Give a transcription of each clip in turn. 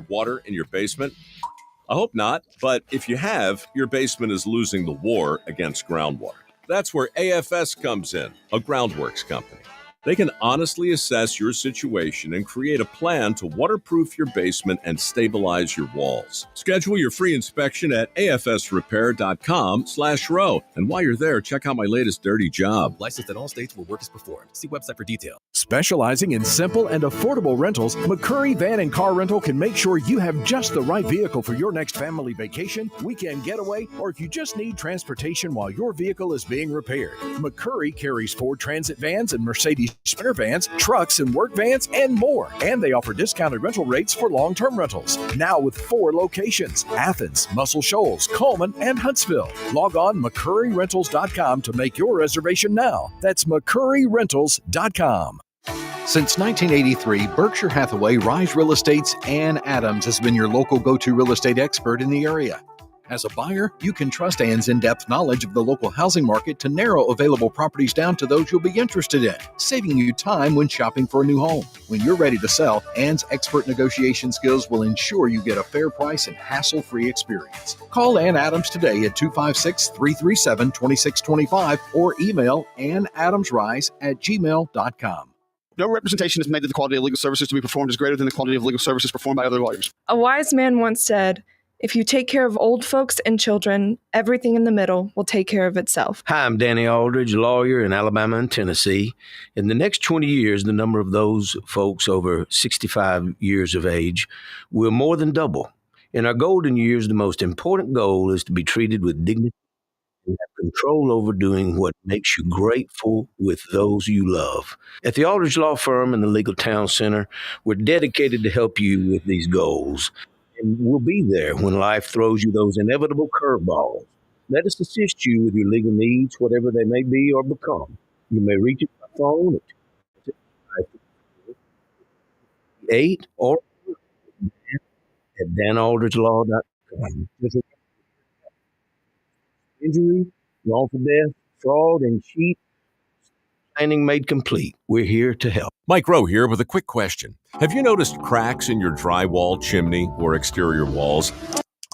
water in your basement? I hope not, but if you have, your basement is losing the war against groundwater. That's where AFS comes in, a groundworks company. They can honestly assess your situation and create a plan to waterproof your basement and stabilize your walls. Schedule your free inspection at afsrepair.com/row. And while you're there, check out my latest dirty job. Licensed in all states where work is performed. See website for details. Specializing in simple and affordable rentals, McCurry Van and Car Rental can make sure you have just the right vehicle for your next family vacation, weekend getaway, or if you just need transportation while your vehicle is being repaired. McCurry carries Ford Transit vans and Mercedes Sprinter vans, trucks and work vans, and more. And they offer discounted rental rates for long-term rentals. Now with 4 locations: Athens, Muscle Shoals, Coleman, and Huntsville. Log on McCurryRentals.com to make your reservation now. That's McCurryRentals.com. Since 1983, Berkshire Hathaway Rise Real Estate's Ann Adams has been your local go-to real estate expert in the area. As a buyer, you can trust Ann's in-depth knowledge of the local housing market to narrow available properties down to those you'll be interested in, saving you time when shopping for a new home. When you're ready to sell, Ann's expert negotiation skills will ensure you get a fair price and hassle-free experience. Call Ann Adams today at 256-337-2625 or email annadamsrise@gmail.com. No representation is made that the quality of legal services to be performed is greater than the quality of legal services performed by other lawyers. A wise man once said, "If you take care of old folks and children, everything in the middle will take care of itself." Hi, I'm Danny Aldridge, lawyer in Alabama and Tennessee. In the next 20 years, the number of those folks over 65 years of age will more than double. In our golden years, the most important goal is to be treated with dignity and have control over doing what makes you grateful with those you love. At the Aldridge Law Firm and the Legal Town Center, we're dedicated to help you with these goals. And we'll be there when life throws you those inevitable curveballs. Let us assist you with your legal needs, whatever they may be or become. You may reach us by phone at 8 or at danaldridgelaw.com. Injury, wrongful death, fraud, and cheat, planning made complete. We're here to help. Mike Rowe here with a quick question. Have you noticed cracks in your drywall, chimney, or exterior walls?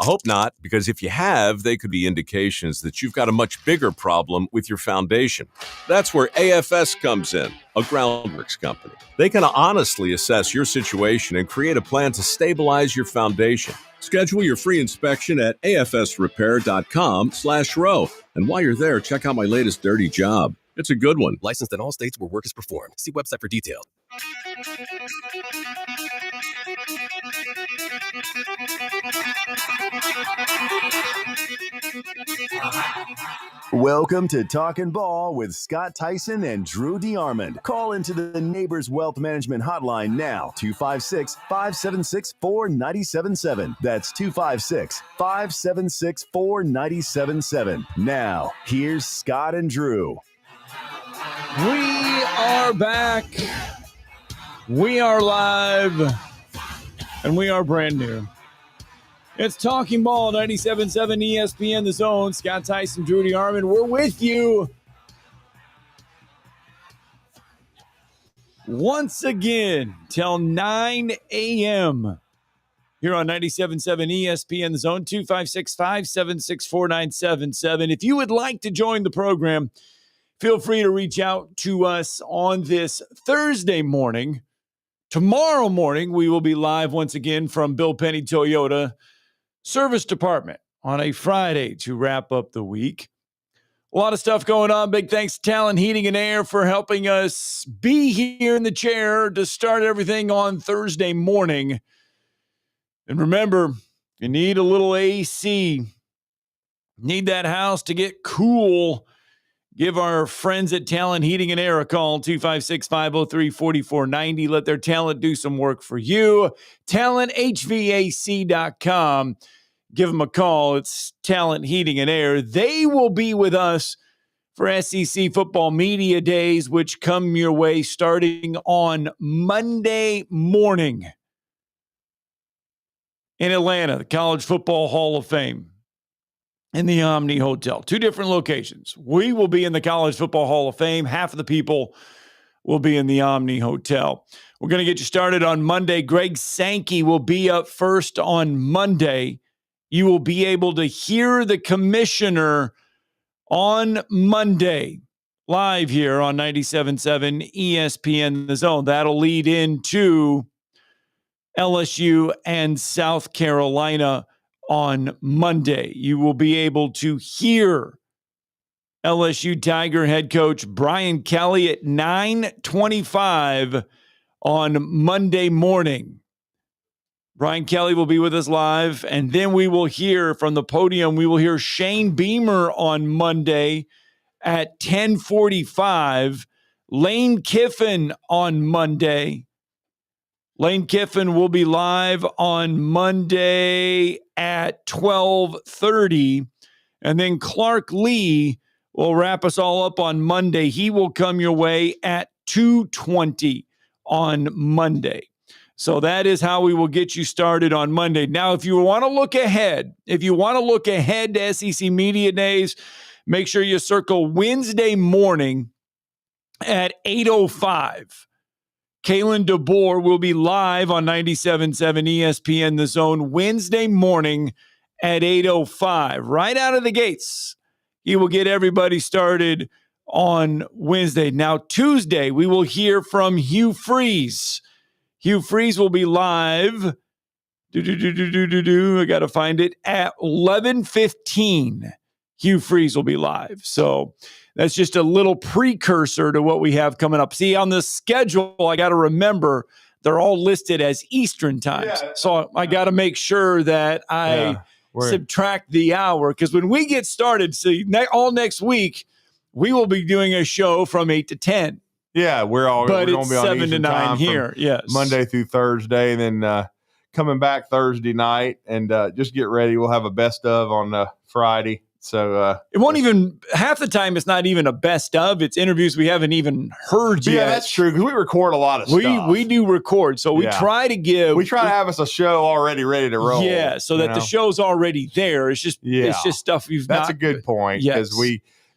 I hope not, because if you have, they could be indications that you've got a much bigger problem with your foundation. That's where AFS comes in, a groundworks company. They can honestly assess your situation and create a plan to stabilize your foundation. Schedule your free inspection at afsrepair.com/row. And while you're there, check out my latest dirty job. It's a good one. Licensed in all states where work is performed. See website for details. Welcome to Talkin' Ball with Scott Theisen and Drew DeArmond. Call into the Neighbors Wealth Management Hotline now, 256-576-4977. That's 256-576-4977. Now, here's Scott and Drew. We are back. We are live. And we are brand new. It's Talking Ball, 97.7 ESPN, The Zone. Scott Theisen, Drew DeArmond. We're with you once again till 9 a.m. here on 97.7 ESPN, The Zone, 256-576-4977. If you would like to join the program, feel free to reach out to us on this Thursday morning. Tomorrow morning, we will be live once again from Bill Penny Toyota Service Department on a Friday to wrap up the week. A lot of stuff going on. Big thanks to Talkin Heating and Air for helping us be here in the chair to start everything on Thursday morning. And remember, if you need a little AC, need that house to get cool, give our friends at Talkin Heating and Air a call, 256-503-4490. Let their talent do some work for you. TalentHVAC.com. Give them a call. It's Talkin Heating and Air. They will be with us for SEC Football Media Days, which come your way starting on Monday morning in Atlanta, the College Football Hall of Fame. In the Omni Hotel. 2 different locations. We will be in the College Football Hall of Fame. Half of the people will be in the Omni Hotel. We're going to get you started on Monday. Greg Sankey will be up first on Monday. You will be able to hear the commissioner on Monday live here on 97.7 ESPN The Zone. That'll lead into LSU and South Carolina on Monday. You will be able to hear LSU Tiger head coach Brian Kelly at 9:25 on Monday morning. Brian Kelly will be with us live, and then we will hear from the podium, we will hear Shane Beamer on Monday at 10:45. Lane Kiffin on Monday. Lane Kiffin will be live on Monday at 12:30. And then Clark Lee will wrap us all up on Monday. He will come your way at 2:20 on Monday. So that is how we will get you started on Monday. Now, if you want to look ahead, to SEC Media Days, make sure you circle Wednesday morning at 8:05. Kalen DeBoer will be live on 97.7 ESPN The Zone Wednesday morning at 8:05. Right out of the gates, he will get everybody started on Wednesday. Now, Tuesday, we will hear from Hugh Freeze. Hugh Freeze will be live. I got to find it at 11:15. Hugh Freeze will be live. So that's just a little precursor to what we have coming up. See, on the schedule, I got to remember they're all listed as Eastern times. Yeah. So I got to make sure that I subtract the hour, because when we get started, all next week, we will be doing a show from 8 to 10. Yeah, we're going to be on 7 to 9 here. Yes, Monday through Thursday, and then coming back Thursday night, and just get ready. We'll have a best of on Friday. So it won't even, half the time it's not even a best of. It's interviews we haven't even heard yet. Yeah, that's true, because we record a lot of stuff. We do record, so we try to have us a show already ready to roll. Yeah, so that the show's already there. It's just stuff you've. That's a good point, because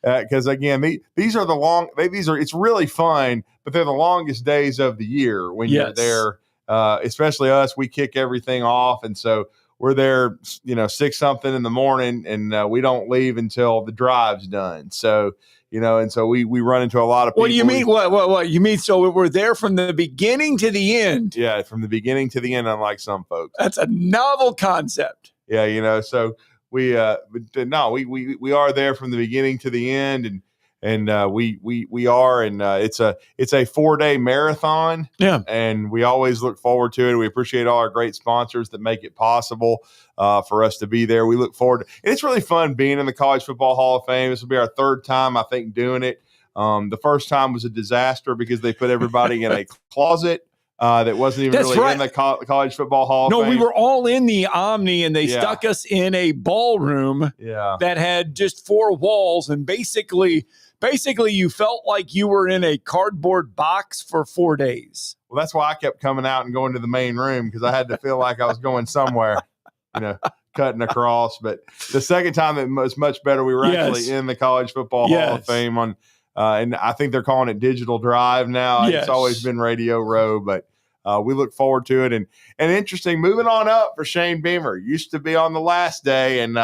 because again, these are it's really fun, but they're the longest days of the year when you're there. Especially us, we kick everything off, and so we're there, 6-something in the morning, and we don't leave until the drive's done. So, and so we run into a lot of people. What do you mean? What you mean? So we're there from the beginning to the end? Yeah, from the beginning to the end, unlike some folks. That's a novel concept. Yeah, so we are there from the beginning to the end, and we are, and it's a 4-day marathon. Yeah, and we always look forward to it. We appreciate all our great sponsors that make it possible for us to be there. We look forward to, and it's really fun being in the College Football Hall of Fame. This will be our third time, I think, doing it. The first time was a disaster because they put everybody in a closet. That wasn't even in the College Football Hall of Fame. No, we were all in the Omni, and they stuck us in a ballroom that had just 4 walls, and basically you felt like you were in a cardboard box for 4 days. Well, that's why I kept coming out and going to the main room, because I had to feel like I was going somewhere, cutting across. But the second time it was much better. We were actually in the College Football Hall of Fame on. And I think they're calling it Digital Drive now. Yes. It's always been Radio Row, but we look forward to it. And interesting, moving on up for Shane Beamer. Used to be on the last day, and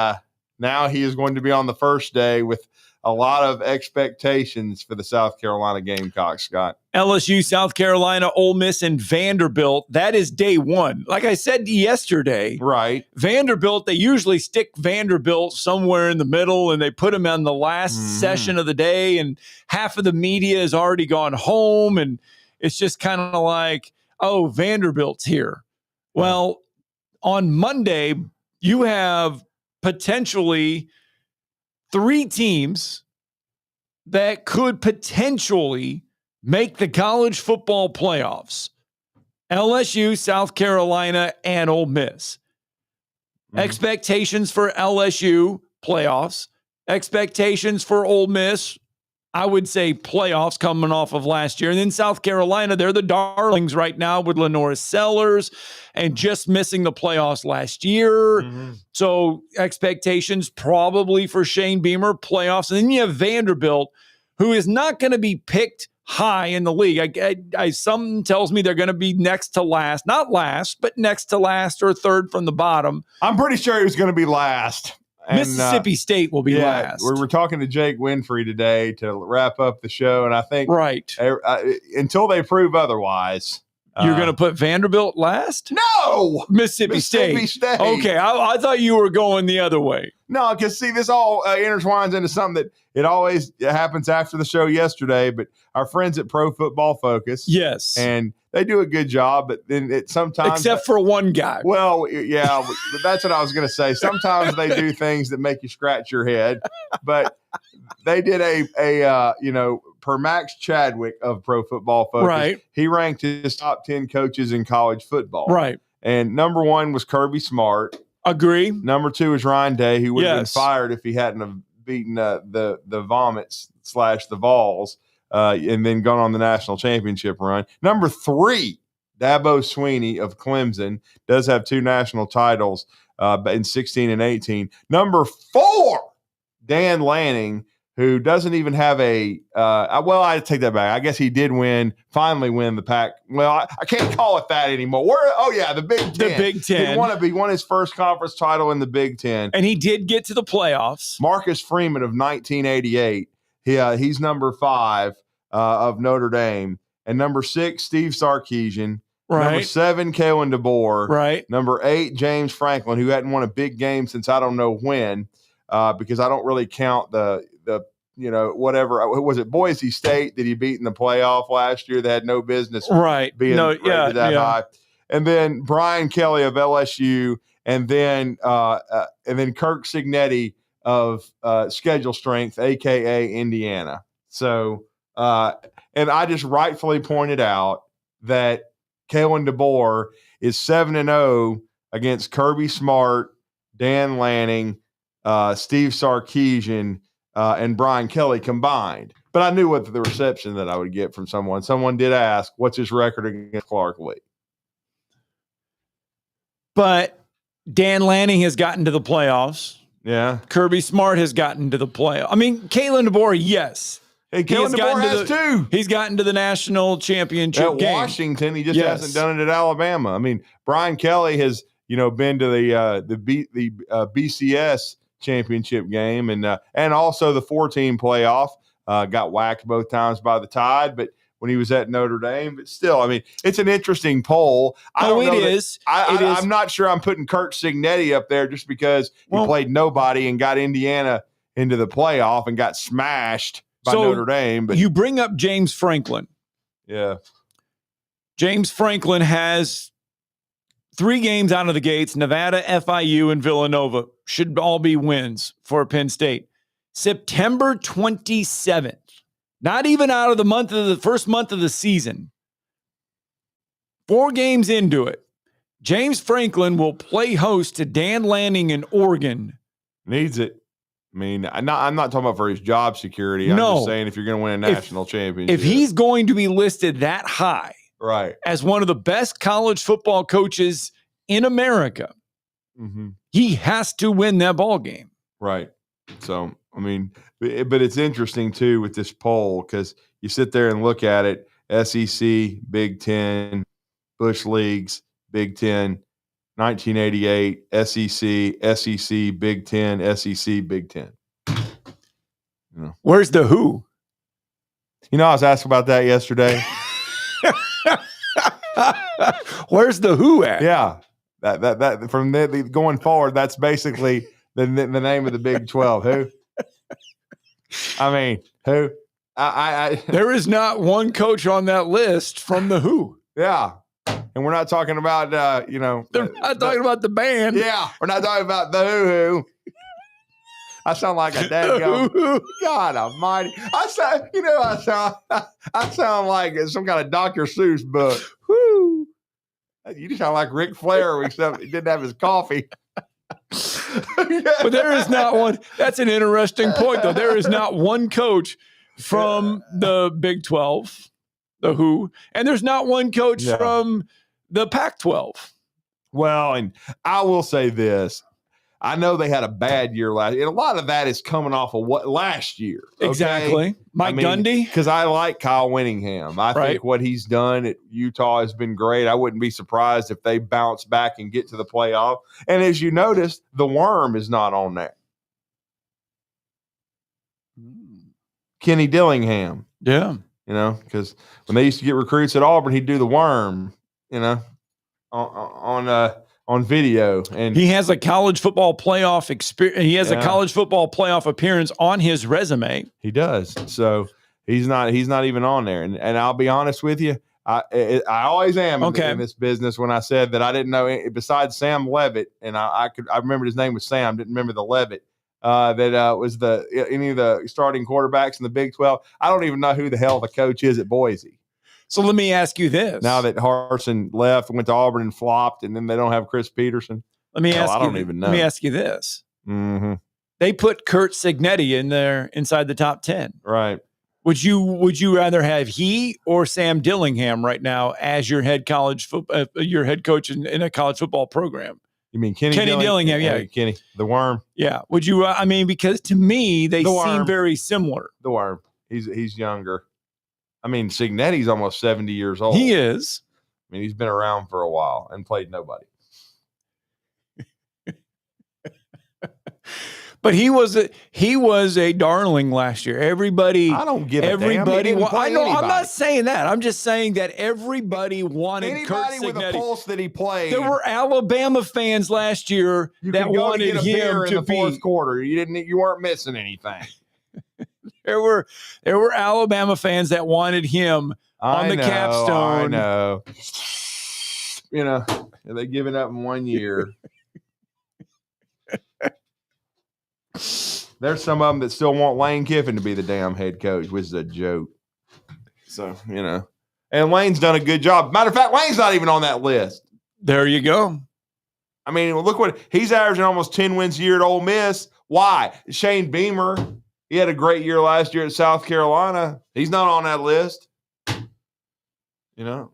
now he is going to be on the first day with a lot of expectations for the South Carolina Gamecocks, Scott. LSU, South Carolina, Ole Miss, and Vanderbilt. That is day one. Like I said yesterday, right? Vanderbilt, they usually stick Vanderbilt somewhere in the middle, and they put them on the last session of the day, and half of the media has already gone home, and it's just kind of like, oh, Vanderbilt's here. Well, on Monday, you have potentially 3 teams that could potentially make the college football playoffs: LSU, South Carolina, and Ole Miss. Expectations for LSU, playoffs. Expectations for Ole Miss, I would say playoffs coming off of last year. And then South Carolina, they're the darlings right now with Lenora Sellers and just missing the playoffs last year. So expectations probably for Shane Beamer, playoffs. And then you have Vanderbilt, who is not going to be picked high in the league. Something tells me they're going to be next to last, not last, but next to last or third from the bottom. I'm pretty sure he was going to be last. And, Mississippi State will be last. We were talking to Jake Wimberly today to wrap up the show, and I think until they prove otherwise, you're going to put Vanderbilt last? No, Mississippi State. Okay, I thought you were going the other way. No, because see, this all intertwines into something that it always happens after the show yesterday. But our friends at Pro Football Focus, yes, and they do a good job. But then it sometimes, except for one guy. Well, yeah, but that's what I was going to say. Sometimes they do things that make you scratch your head. But they did a per Max Chadwick of Pro Football Focus. Right. He ranked his top 10 coaches in college football. Right. And number 1 was Kirby Smart. Agree. Number 2 is Ryan Day, who would have been fired if he hadn't have beaten the Vomits / the Vols and then gone on the national championship run. Number 3, Dabo Swinney of Clemson, does have 2 national titles in 16 and 18. Number 4, Dan Lanning, who doesn't even have I take that back. I guess he did finally win the Pac. Well, I can't call it that anymore. The Big Ten. The Big Ten. He won his first conference title in the Big Ten. And he did get to the playoffs. Marcus Freeman of 1988. He's number 5 of Notre Dame. And number 6, Steve Sarkisian. Right. Number 7, Kalen DeBoer. Right. Number 8, James Franklin, who hadn't won a big game since I don't know when. Because I don't really count the whatever. Was it Boise State that he beat in the playoff last year that had no business being rated that high? And then Brian Kelly of LSU, and then Kirk Cignetti of Schedule Strength, a.k.a. Indiana. So, and I just rightfully pointed out that Kalen DeBoer is 7-0 against Kirby Smart, Dan Lanning, Steve Sarkisian, and Brian Kelly combined. But I knew what the reception that I would get from someone. Someone did ask, what's his record against Clark Lee? But Dan Lanning has gotten to the playoffs. Yeah. Kirby Smart has gotten to the playoffs. I mean, Kalen DeBoer, yes. Hey, Kalen DeBoer has 2. He's gotten to the national championship game. At Washington, he just hasn't done it at Alabama. I mean, Brian Kelly has, been to the BCS championship game and also the 4-team playoff. Got whacked both times by the Tide, but when he was at Notre Dame, but still, I mean, it's an interesting poll. I'm not sure I'm putting Kirk Cignetti up there just because he played nobody and got Indiana into the playoff and got smashed by Notre Dame. But you bring up James Franklin. Yeah. James Franklin has 3 games out of the gates. Nevada, FIU, and Villanova should all be wins for Penn State. September 27th, not even out of the first month of the season. 4 games into it, James Franklin will play host to Dan Lanning in Oregon. Needs it. I mean, I'm not talking about for his job security. I'm just saying if you're going to win a national championship. If he's going to be listed that high, right, as one of the best college football coaches in America, he has to win that ball game. Right. So, I mean, but it's interesting too with this poll because you sit there and look at it: SEC, Big Ten, Bush Leagues, Big Ten, 1988, SEC, Big Ten, SEC, Big Ten. Where's the who? I was asked about that yesterday. Where's the who at? Yeah, that from going forward, that's basically the name of the Big 12. Who? I mean, who? There is not one coach on that list from the who. Yeah, and we're not talking about They're not talking about the band. Yeah, we're not talking about the who. I sound like a dadgum. God Almighty! I sound like some kind of Dr. Seuss book. Woo! You just sound like Ric Flair, except he didn't have his coffee. But there is not one. That's an interesting point, though. There is not one coach from the Big 12, the who, and there's not one coach from the Pac-12. Well, and I will say this. I know they had a bad year last year. And a lot of that is coming off of what last year. Okay? Exactly. Mike Gundy. Because I like Kyle Winningham. I think what he's done at Utah has been great. I wouldn't be surprised if they bounce back and get to the playoff. And as you noticed, the worm is not on there. Kenny Dillingham. Yeah. You know, because when they used to get recruits at Auburn, he'd do the worm, you know, on video. And he has a college football playoff experience. He has a college football playoff appearance on his resume. He does. So he's not even on there. And I'll be honest with you, I always am in this business when I said that I didn't know besides Sam Levitt, and I remembered his name was Sam, didn't remember the Levitt. That was any of the starting quarterbacks in the Big 12. I don't even know who the hell the coach is at Boise. So let me ask you this. Now that Harsin left and went to Auburn and flopped, and then they don't have Chris Peterson. Let me ask I don't even know. Let me ask you this. Mm-hmm. They put Kurt Cignetti in there inside the top 10. Right. Would you rather have he or Sam Dillingham right now as your head coach in a college football program? You mean Kenny Dillingham? Yeah, Kenny, the worm. Yeah. Would you? Because to me they seem very similar. The worm. He's younger. I mean, Cignetti's almost 70 years old. He is. I mean, he's been around for a while and played nobody. But he was a darling last year. Everybody. I don't give a damn. I know. I'm not saying that. I'm just saying that everybody wanted Kurt Cignetti. With a pulse that he played. There were Alabama fans last year that wanted him to in the fourth quarter. You weren't missing anything. There were Alabama fans that wanted him on the capstone. I know. You know, they giving up in 1 year. There's some of them that still want Lane Kiffin to be the damn head coach, which is a joke. So, you know, and Lane's done a good job. Matter of fact, Lane's not even on that list. There you go. I mean, look what he's averaging almost 10 wins a year at Ole Miss. Why? Shane Beamer, he had a great year last year at South Carolina. He's not on that list. You know,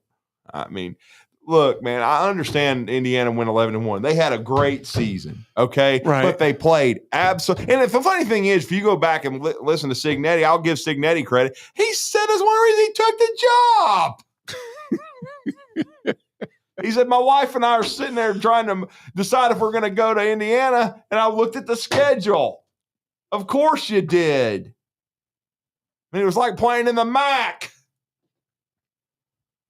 I mean, look, man, I understand Indiana went 11-1. They had a great season, okay? Right. But they played absolutely. And the funny thing is, if you go back and listen to Cignetti, I'll give Cignetti credit. He said that's one reason he took the job. He said, my wife and I are sitting there trying to decide if we're going to go to Indiana, and I looked at the schedule. Of course you did. I mean, it was like playing in the MAC.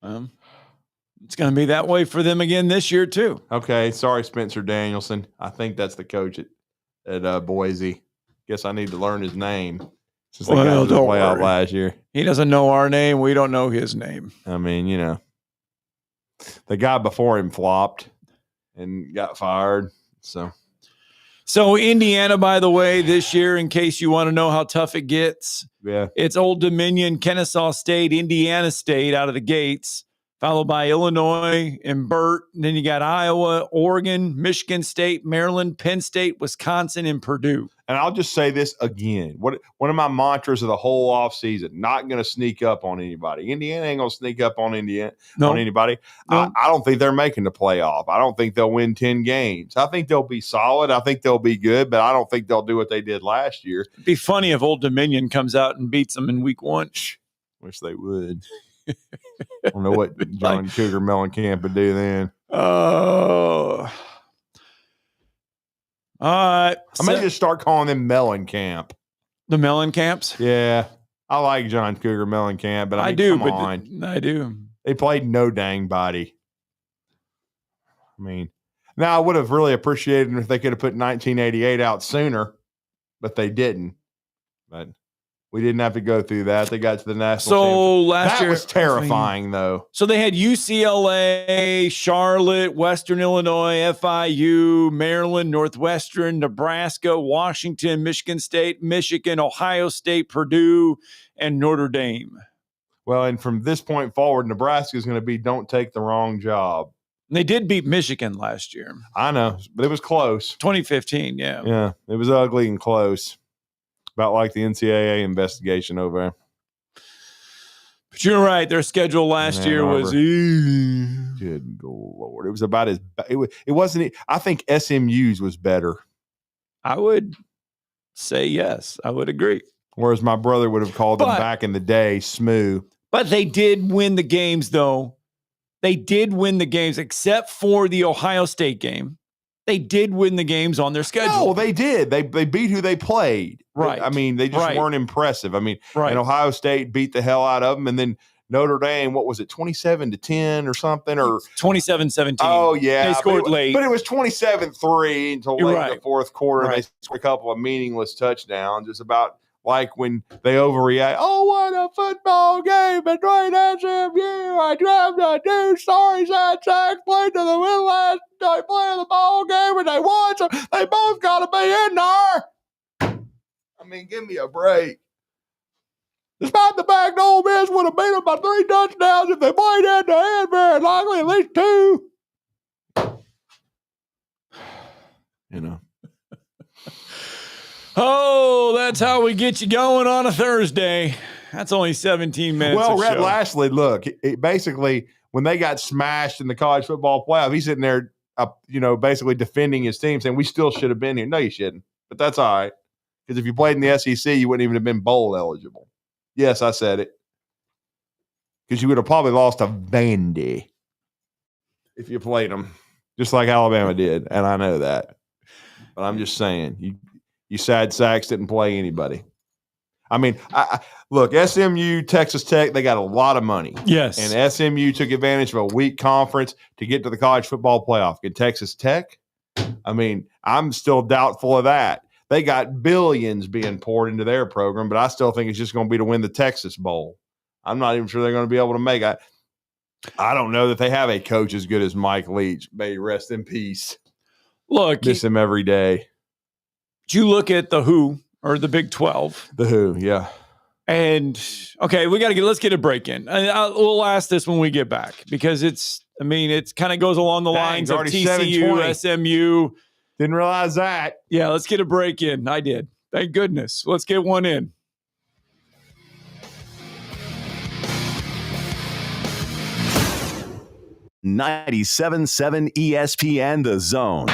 It's going to be that way for them again this year, too. Okay. Sorry, Spencer Danielson. I think that's the coach at Boise. Guess I need to learn his name since they got to the playoff last year. He doesn't know our name. We don't know his name. I mean, you know, the guy before him flopped and got fired. So Indiana, by the way, this year, in case you want to know how tough it gets, it's Old Dominion, Kennesaw State, Indiana State out of the gates, followed by Illinois and Burt. And then you got Iowa, Oregon, Michigan State, Maryland, Penn State, Wisconsin, and Purdue. And I'll just say this again. One of my mantras of the whole offseason, not going to sneak up on anybody. Indiana ain't going to sneak up on on anybody. No. I don't think they're making the playoff. I don't think they'll win 10 games. I think they'll be solid. I think they'll be good, but I don't think they'll do what they did last year. It'd be funny if Old Dominion comes out and beats them in week 1. Wish they would. I don't know what John Cougar Mellencamp would do then. Oh. All right. I may just start calling them Mellencamp. The Mellencamps? Yeah. I like John Cougar Mellencamp, but I do. They played no dang body. I mean, now I would have really appreciated if they could have put 1988 out sooner, but they didn't. But we didn't have to go through that. They got to the national championship. Last year was terrifying, though. So they had UCLA, Charlotte, Western Illinois, FIU, Maryland, Northwestern, Nebraska, Washington, Michigan State, Michigan, Ohio State, Purdue, and Notre Dame. Well, and from this point forward, Nebraska is going to be don't take the wrong job. They did beat Michigan last year. I know, but it was close. 2015, yeah. Yeah, it was ugly and close. About like the NCAA investigation over there. But you're right. Their schedule last year was good Lord. It was about as it wasn't. I think SMU's was better. I would say yes. I would agree. Whereas my brother would have called them back in the day smooth. But they did win the games, though. They did win the games, except for the Ohio State game. They did win the games on their schedule. No, they did. They beat who they played. Right. I mean, they just weren't impressive. I mean, right. And Ohio State beat the hell out of them. And then Notre Dame, what was it, 27-10 or something? Or 27-17. Oh, yeah. They scored late. But it was 27-3 until late in the fourth quarter. Right. And they scored a couple of meaningless touchdowns. It's about like when they overreact. Oh, what a football game between SMU. I grabbed a new story side sack, played to the middle last night, playing the ball game, and they won. So they both got to be in there. I mean, give me a break. Despite the fact Ole Miss would have beat them by 3 touchdowns if they played head to head, very likely at least 2. You know. Oh, that's how we get you going on a Thursday. That's only 17 minutes. Well, Red Lastly, look, basically, when they got smashed in the college football playoff, he's sitting there, basically defending his team, saying we still should have been here. No, you shouldn't. But that's all right. Because if you played in the SEC, you wouldn't even have been bowl eligible. Yes, I said it. Because you would have probably lost a Vandy if you played them, just like Alabama did. And I know that. But I'm just saying, you sad sacks didn't play anybody. I mean, look, SMU, Texas Tech, they got a lot of money. Yes. And SMU took advantage of a weak conference to get to the college football playoff. Can Texas Tech? I mean, I'm still doubtful of that. They got billions being poured into their program, but I still think it's just going to be to win the Texas Bowl. I'm not even sure they're going to be able to make it. I don't know that they have a coach as good as Mike Leach. May he rest in peace. Look, miss him every day. Did you look at the WHO or the Big 12? The WHO, yeah. And okay, let's get a break in. We'll ask this when we get back because it kind of goes along the lines of TCU, SMU. Didn't realize that. Yeah, let's get a break in. I did. Thank goodness. Let's get one in. .97.7 ESPN The Zone.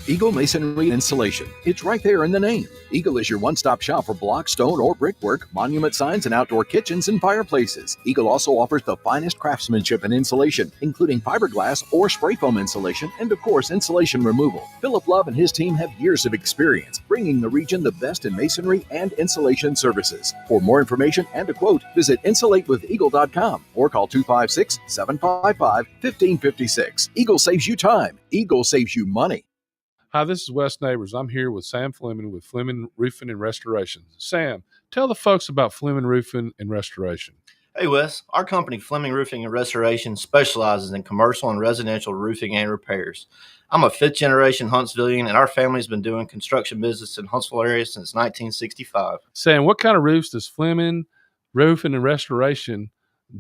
Eagle Masonry Installation. It's right there in the name. Eagle is your one-stop shop for block, stone, or brickwork, monument signs, and outdoor kitchens and fireplaces. Eagle also offers the finest craftsmanship and insulation, including fiberglass or spray foam insulation, and of course, insulation removal. Philip Love and his team have years of experience, bringing the region the best in masonry and insulation services. For more information and a quote, visit insulatewitheagle.com or call 256-755-1556. Eagle saves you time. Eagle saves you money. Hi, this is Wes Neighbors. I'm here with Sam Fleming with Fleming Roofing and Restoration. Sam, tell the folks about Fleming Roofing and Restoration. Hey, Wes. Our company, Fleming Roofing and Restoration, specializes in commercial and residential roofing and repairs. I'm a 5th-generation Huntsvillian, and our family's been doing construction business in Huntsville area since 1965. Sam, what kind of roofs does Fleming Roofing and Restoration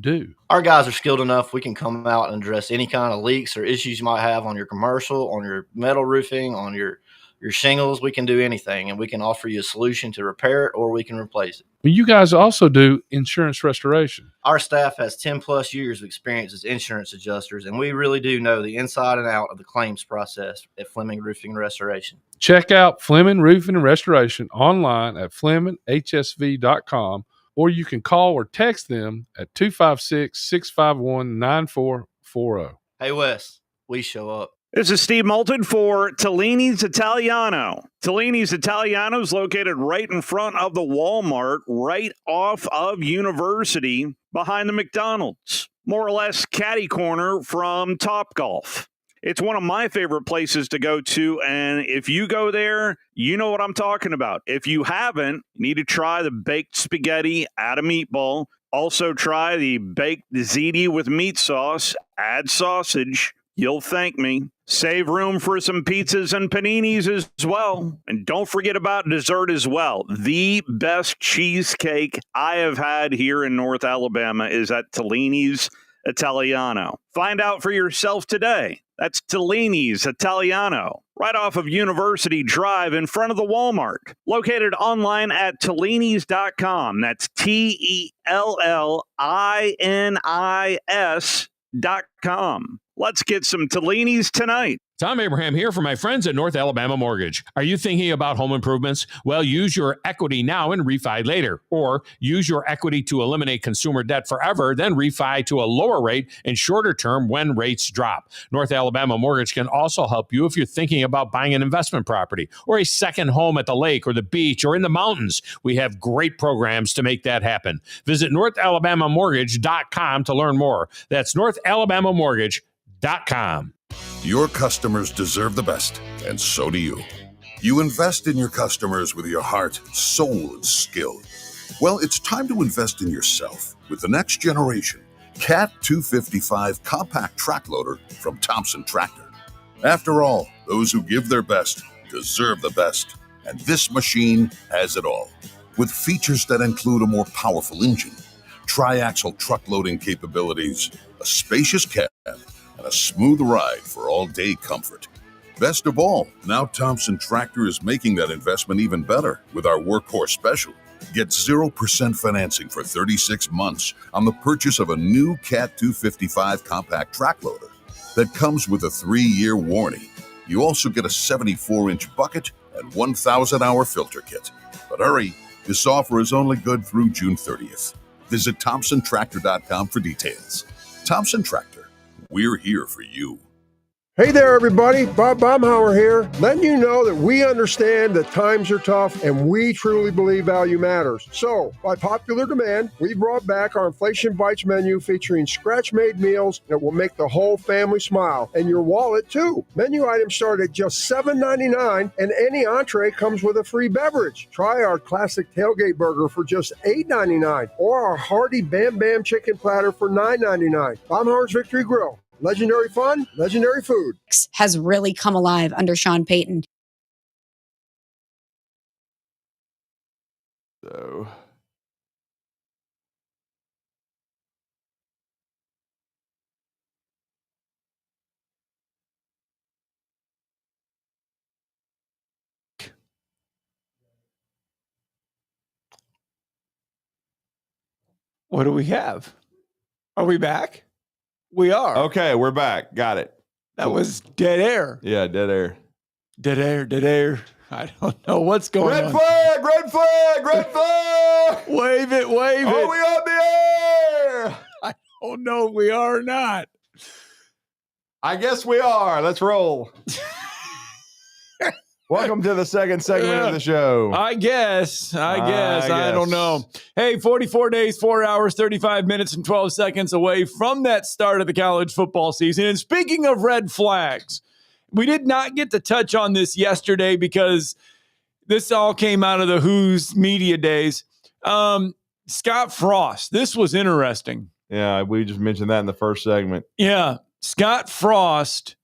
do? Our guys are skilled enough. We can come out and address any kind of leaks or issues you might have on your commercial, on your metal roofing, on your shingles. We can do anything, and we can offer you a solution to repair it or we can replace it. But you guys also do insurance restoration. Our staff has 10 plus years of experience as insurance adjusters, and we really do know the inside and out of the claims process at Fleming Roofing and Restoration. Check out Fleming Roofing and Restoration online at FlemingHSV.com, or you can call or text them at 256-651-9440. Hey, Wes, we show up. This is Steve Moulton for Tellini's Italiano. Tellini's Italiano is located right in front of the Walmart, right off of University, behind the McDonald's. More or less catty corner from Topgolf. It's one of my favorite places to go to, and if you go there, you know what I'm talking about. If you haven't, you need to try the baked spaghetti, add a meatball. Also try the baked ziti with meat sauce, add sausage. You'll thank me. Save room for some pizzas and paninis as well. And don't forget about dessert as well. The best cheesecake I have had here in North Alabama is at Tellini's Italiano. Find out for yourself today. That's Tellini's Italiano, right off of University Drive in front of the Walmart. Located online at Tellinis.com. That's TELLINIS.com. Let's get some Tellini's tonight. Tom Abraham here for my friends at North Alabama Mortgage. Are you thinking about home improvements? Well, use your equity now and refi later. Or use your equity to eliminate consumer debt forever, then refi to a lower rate and shorter term when rates drop. North Alabama Mortgage can also help you if you're thinking about buying an investment property or a second home at the lake or the beach or in the mountains. We have great programs to make that happen. Visit NorthAlabamaMortgage.com to learn more. That's NorthAlabamaMortgage.com. Your customers deserve the best, and so do you. You invest in your customers with your heart, soul, and skill. Well, it's time to invest in yourself with the next generation Cat 255 compact track loader from Thompson Tractor. After all, those who give their best deserve the best, and this machine has it all. With features that include a more powerful engine, tri-axle truck loading capabilities, a spacious cab, and a smooth ride for all-day comfort. Best of all, now Thompson Tractor is making that investment even better with our Workhorse Special. Get 0% financing for 36 months on the purchase of a new Cat 255 compact track loader that comes with a 3-year warranty. You also get a 74-inch bucket and 1,000-hour filter kit. But hurry, this offer is only good through June 30th. Visit ThompsonTractor.com for details. Thompson Tractor. We're here for you. Hey there, everybody. Bob Baumhauer here, letting you know that we understand that times are tough and we truly believe value matters. So, by popular demand, we brought back our Inflation Bites menu featuring scratch-made meals that will make the whole family smile, and your wallet, too. Menu items start at just $7.99, and any entree comes with a free beverage. Try our classic tailgate burger for just $8.99, or our hearty Bam Bam chicken platter for $9.99. Baumhauer's Victory Grill. Legendary fun, legendary food. Has really come alive under Sean Payton. So, what do we have? Are we back? We are. Okay, we're back. Got it. That was dead air. Yeah, dead air. Dead air, dead air. I don't know what's going on. Red flag, red flag, red flag. Wave it, wave it. Are we on the air? I don't know if we are or not. I guess we are. Let's roll. Welcome to the second segment of the show. I guess. I don't know. Hey, 44 days, 4 hours, 35 minutes, and 12 seconds away from that start of the college football season. And speaking of red flags, we did not get to touch on this yesterday because this all came out of the Who's media days. Scott Frost. This was interesting. Yeah, we just mentioned that in the first segment. Yeah. Scott Frost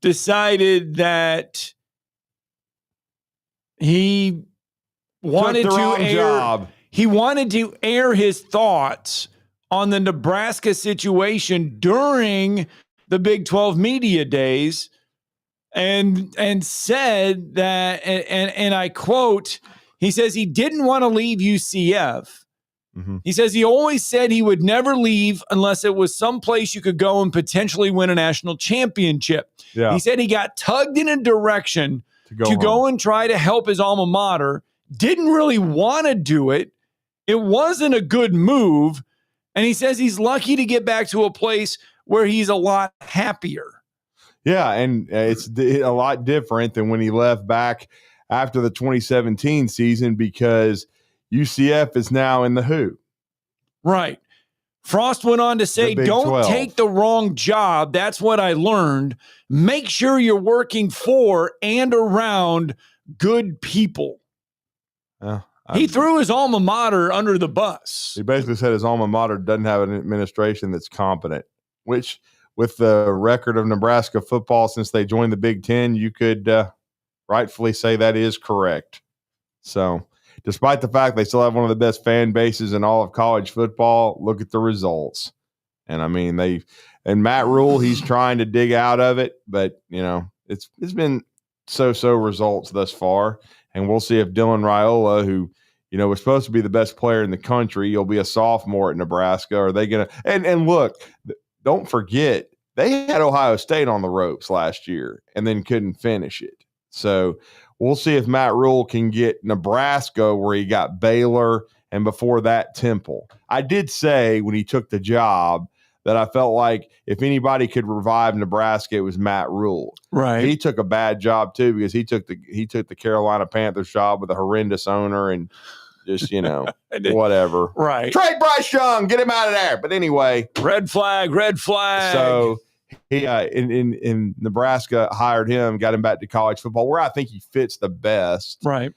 decided that he wanted to air his thoughts on the Nebraska situation during the Big 12 media days and said that, and I quote, he says he didn't want to leave UCF. Mm-hmm. He says he always said he would never leave unless it was someplace you could go and potentially win a national championship. Yeah. He said he got tugged in a direction to go and try to help his alma mater, didn't really want to do it. It wasn't a good move. And he says he's lucky to get back to a place where he's a lot happier. Yeah, and it's a lot different than when he left back after the 2017 season because UCF is now in the Who. Right. Frost went on to say, don't 12. take the wrong job. That's what I learned. Make sure you're working for and around good people. He threw his alma mater under the bus. He basically said his alma mater doesn't have an administration that's competent, which with the record of Nebraska football since they joined the Big Ten, you could rightfully say that is correct. So despite the fact they still have one of the best fan bases in all of college football, look at the results. And I mean, and Matt Rule, he's trying to dig out of it, but you know, it's been so results thus far. And we'll see if Dylan Raiola, who, you know, was supposed to be the best player in the country, he'll be a sophomore at Nebraska. Are they going to, and look, don't forget, they had Ohio State on the ropes last year and then couldn't finish it. So we'll see if Matt Rule can get Nebraska, where he got Baylor, and before that, Temple. I did say when he took the job that I felt like if anybody could revive Nebraska, it was Matt Rule. Right. He took a bad job too, because he took the Carolina Panthers job with a horrendous owner and just, whatever. Right. Trade Bryce Young, get him out of there. But anyway, red flag. So he in Nebraska hired him, got him back to college football, where I think he fits the best. Right.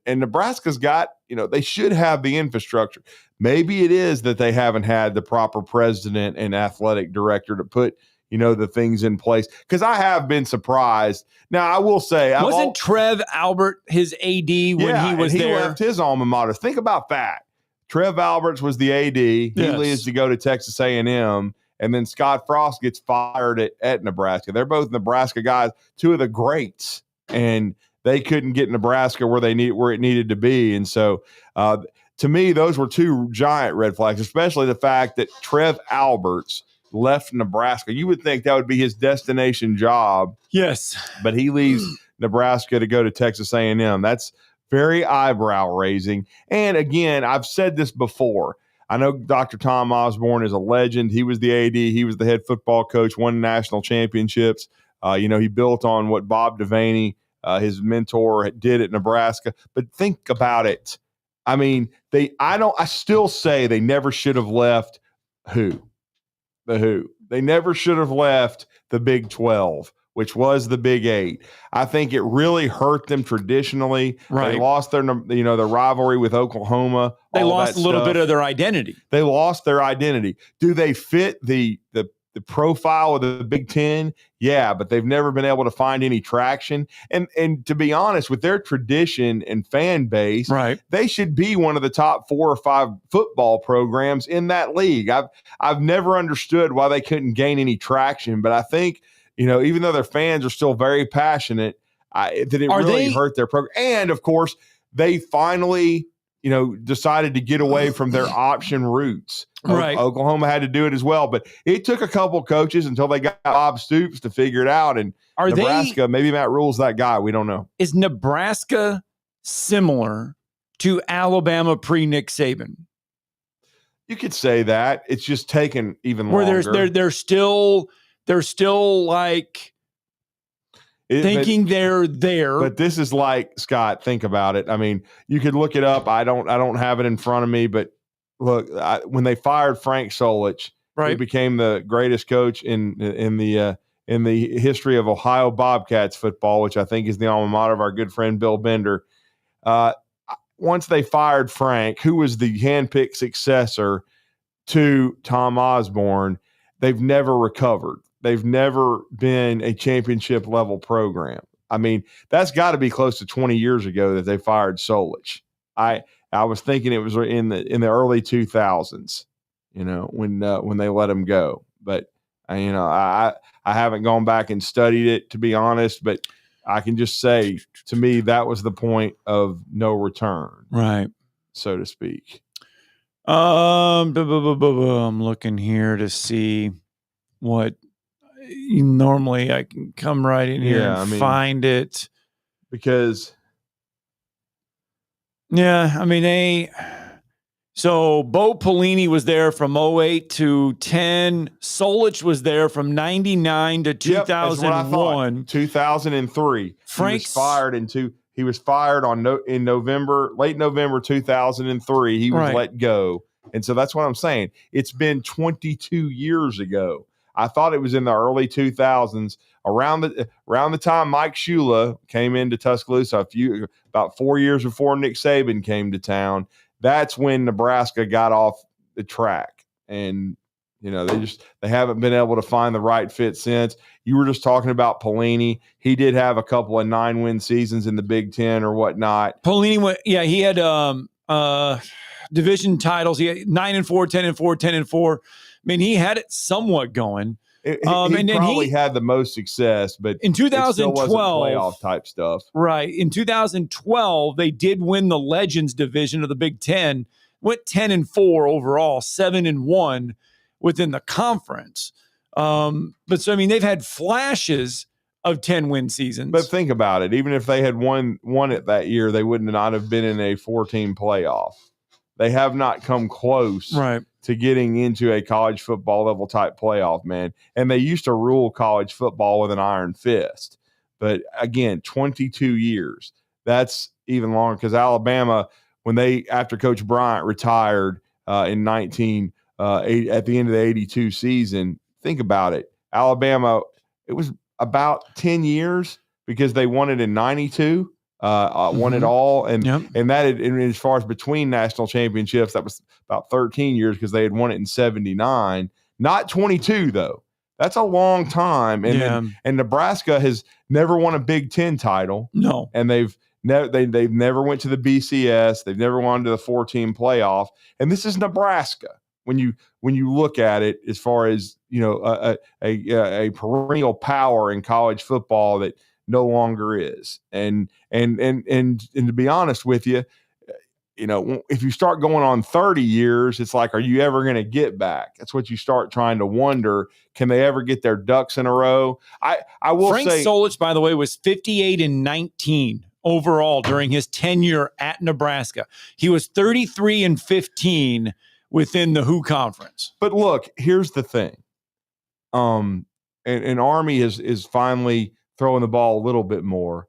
And Nebraska's got, they should have the infrastructure. Maybe it is that they haven't had the proper president and athletic director to put, the things in place. Because I have been surprised. Now, I will say, wasn't Trev Albert his AD when he was he there? left his alma mater. Think about that. Trev Alberts was the AD. He leaves to go to Texas A&M. And then Scott Frost gets fired at Nebraska. They're both Nebraska guys, two of the greats. And they couldn't get Nebraska where it needed to be. And so, to me, those were two giant red flags, especially the fact that Trev Alberts left Nebraska. You would think that would be his destination job. Yes. But he leaves Nebraska to go to Texas A&M. That's very eyebrow raising. And again, I've said this before. I know Dr. Tom Osborne is a legend. He was the AD. He was the head football coach, won national championships. He built on what Bob Devaney, his mentor, did at Nebraska. But think about it. I mean, I still say they never should have left the who. They never should have left the Big 12, which was the Big 8. I think it really hurt them traditionally. Right. They lost their rivalry with Oklahoma. They lost a little bit of their identity. They lost their identity. Do they fit the profile of the Big Ten? Yeah, but they've never been able to find any traction. And to be honest, with their tradition and fan base, right, they should be one of the top 4 or 5 football programs in that league. I've never understood why they couldn't gain any traction, but I think, even though their fans are still very passionate, that it really hurt their program. And of course, they finally decided to get away from their option roots. Right. Oklahoma had to do it as well, but it took a couple coaches until they got Bob Stoops to figure it out. And Nebraska, maybe Matt Rule's that guy. We don't know. Is Nebraska similar to Alabama pre-Nick Saban? You could say that. It's just taken even longer. Where they're still like thinking they're there. But this is like, Scott, think about it. I mean, you could look it up. I don't have it in front of me, but look, when they fired Frank Solich, right, who became the greatest coach in the history of Ohio Bobcats football, which I think is the alma mater of our good friend Bill Bender. Once they fired Frank, who was the handpicked successor to Tom Osborne, they've never recovered. They've never been a championship level program. I mean, that's got to be close to 20 years ago that they fired Solich. I was thinking it was in the early 2000s, when they let him go. But I haven't gone back and studied it, to be honest. But I can just say, to me, that was the point of no return, right, so to speak. I'm looking here to see what. Normally I can come right in here and find it, because so Bo Pelini was there from 08 to 10. Solich was there from 99 to 2001. 2003. He was fired in November, late November 2003. He was let go. And so that's what I'm saying. It's been 22 years ago. I thought it was in the early 2000s, around the time Mike Shula came into Tuscaloosa, about 4 years before Nick Saban came to town. That's when Nebraska got off the track, and they haven't been able to find the right fit since. You were just talking about Pelini. He did have a couple of 9-win seasons in the Big Ten or whatnot. Pelini he had division titles. He had 9-4, 10-4, 10-4. I mean, he had it somewhat going. He probably had the most success, but in 2012, it still wasn't playoff type stuff. Right. In 2012, they did win the Legends division of the Big Ten, went 10-4 overall, 7-1 within the conference. But so, I mean, they've had flashes of 10-win seasons. But think about it. Even if they had won it that year, they would not have been in a 4-team playoff. They have not come close to getting into a college football level type playoff, man. And they used to rule college football with an iron fist. But again, 22 years. That's even longer because Alabama, after Coach Bryant retired in at the end of the 82 season, think about it. Alabama, it was about 10 years because they won it in 92. Won it all, and as far as between national championships, that was about 13 years because they had won it in 79, not 22 though. That's a long time, and Nebraska has never won a Big Ten title. No, and they've never went to the BCS. They've never gone to the 4-team playoff, and this is Nebraska. When you look at it, as far as a perennial power in college football that no longer is. And to be honest with you, if you start going on 30 years, it's like, are you ever going to get back? That's what you start trying to wonder. Can they ever get their ducks in a row? I will Frank say Solich, by the way, was 58-19 overall during his tenure at Nebraska. He was 33-15 within the WHO conference. But look, here's the thing. And Army is finally throwing the ball a little bit more,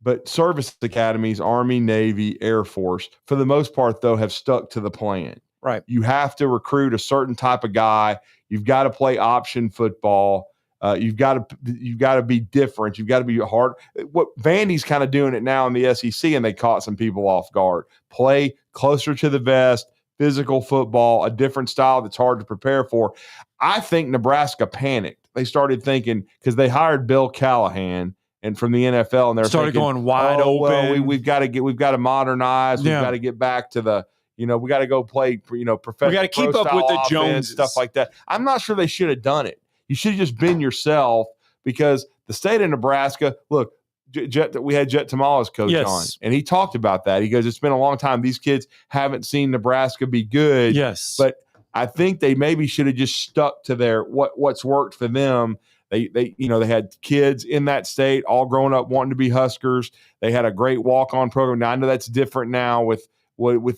but service academies, Army, Navy, Air Force, for the most part, though, have stuck to the plan. Right. You have to recruit a certain type of guy. You've got to play option football. You've got to be different. You've got to be hard. What Vandy's kind of doing it now in the SEC, and they caught some people off guard. Play closer to the vest, physical football, a different style that's hard to prepare for. I think Nebraska panicked. They started thinking because they hired Bill Callahan and from the NFL, and they're started thinking, going wide open. Well, we've got to modernize. We've got to get back to the, we got to go play, professional. We got to keep up with the offense, Joneses, stuff like that. I'm not sure they should have done it. You should have just been yourself because the state of Nebraska. Look, we had Jet Tamala's coach on, and he talked about that. He goes, "It's been a long time. These kids haven't seen Nebraska be good." Yes, but I think they maybe should have just stuck to their what's worked for them. They had kids in that state all growing up wanting to be Huskers. They had a great walk-on program. Now I know that's different now with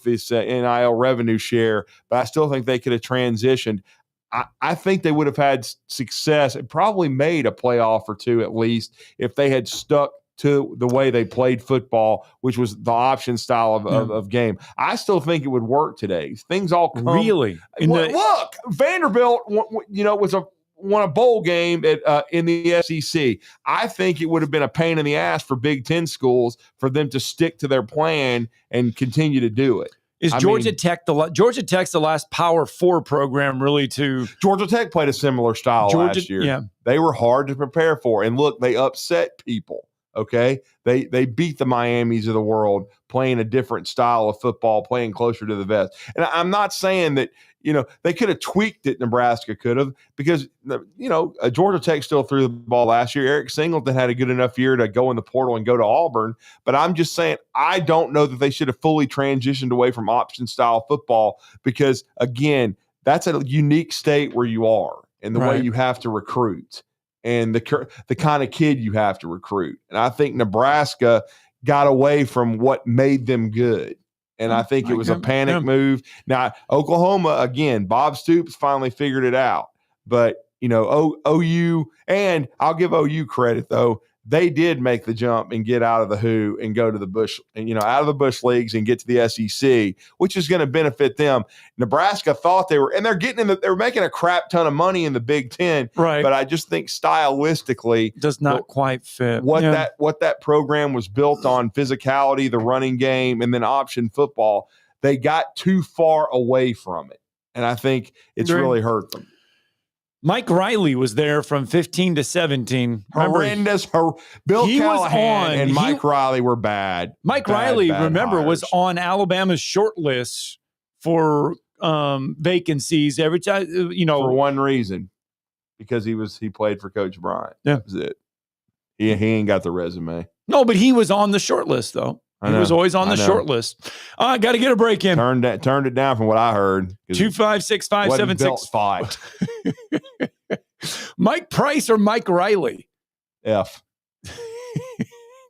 this NIL revenue share, but I still think they could have transitioned. I think they would have had success and probably made a playoff or two at least if they had stuck to the way they played football, which was the option style of game. I still think it would work today. Things all come. Really? Look, Vanderbilt, won a bowl game in the SEC. I think it would have been a pain in the ass for Big Ten schools for them to stick to their plan and continue to do it. Is Georgia Tech's the last Power 4 program really to? Georgia Tech played a similar style last year. Yeah. They were hard to prepare for. And look, they upset people. Okay. They beat the Miamis of the world playing a different style of football, playing closer to the vest. And I'm not saying that, they could have tweaked it. Nebraska could have, because, Georgia Tech still threw the ball last year. Eric Singleton had a good enough year to go in the portal and go to Auburn. But I'm just saying, I don't know that they should have fully transitioned away from option style football because, again, that's a unique state where you are and the way you have to recruit and the kind of kid you have to recruit. And I think Nebraska got away from what made them good. And I think it was a panic move. Now, Oklahoma, again, Bob Stoops finally figured it out. But, OU, and I'll give OU credit, though. They did make the jump and get out of the WHO and go to the Bush, out of the Bush leagues and get to the SEC, which is going to benefit them. Nebraska thought they were, and they were making a crap ton of money in the Big Ten. Right. But I just think stylistically does not quite fit what that program was built on: physicality, the running game, and then option football. They got too far away from it, and I think it's really hurt them. Mike Riley was there from 15 to 17. Horrendous. Bill Callahan and Mike Riley were bad. Mike Riley, remember, was on Alabama's short list for vacancies every time, for one reason, because he played for Coach Bryant. Yeah. That was it. He ain't got the resume. No, but he was on the short list, though. He was always on the short list. I got to get a break in. Turned it down from what I heard. 256-576. Spot. Mike Price or Mike Riley? F.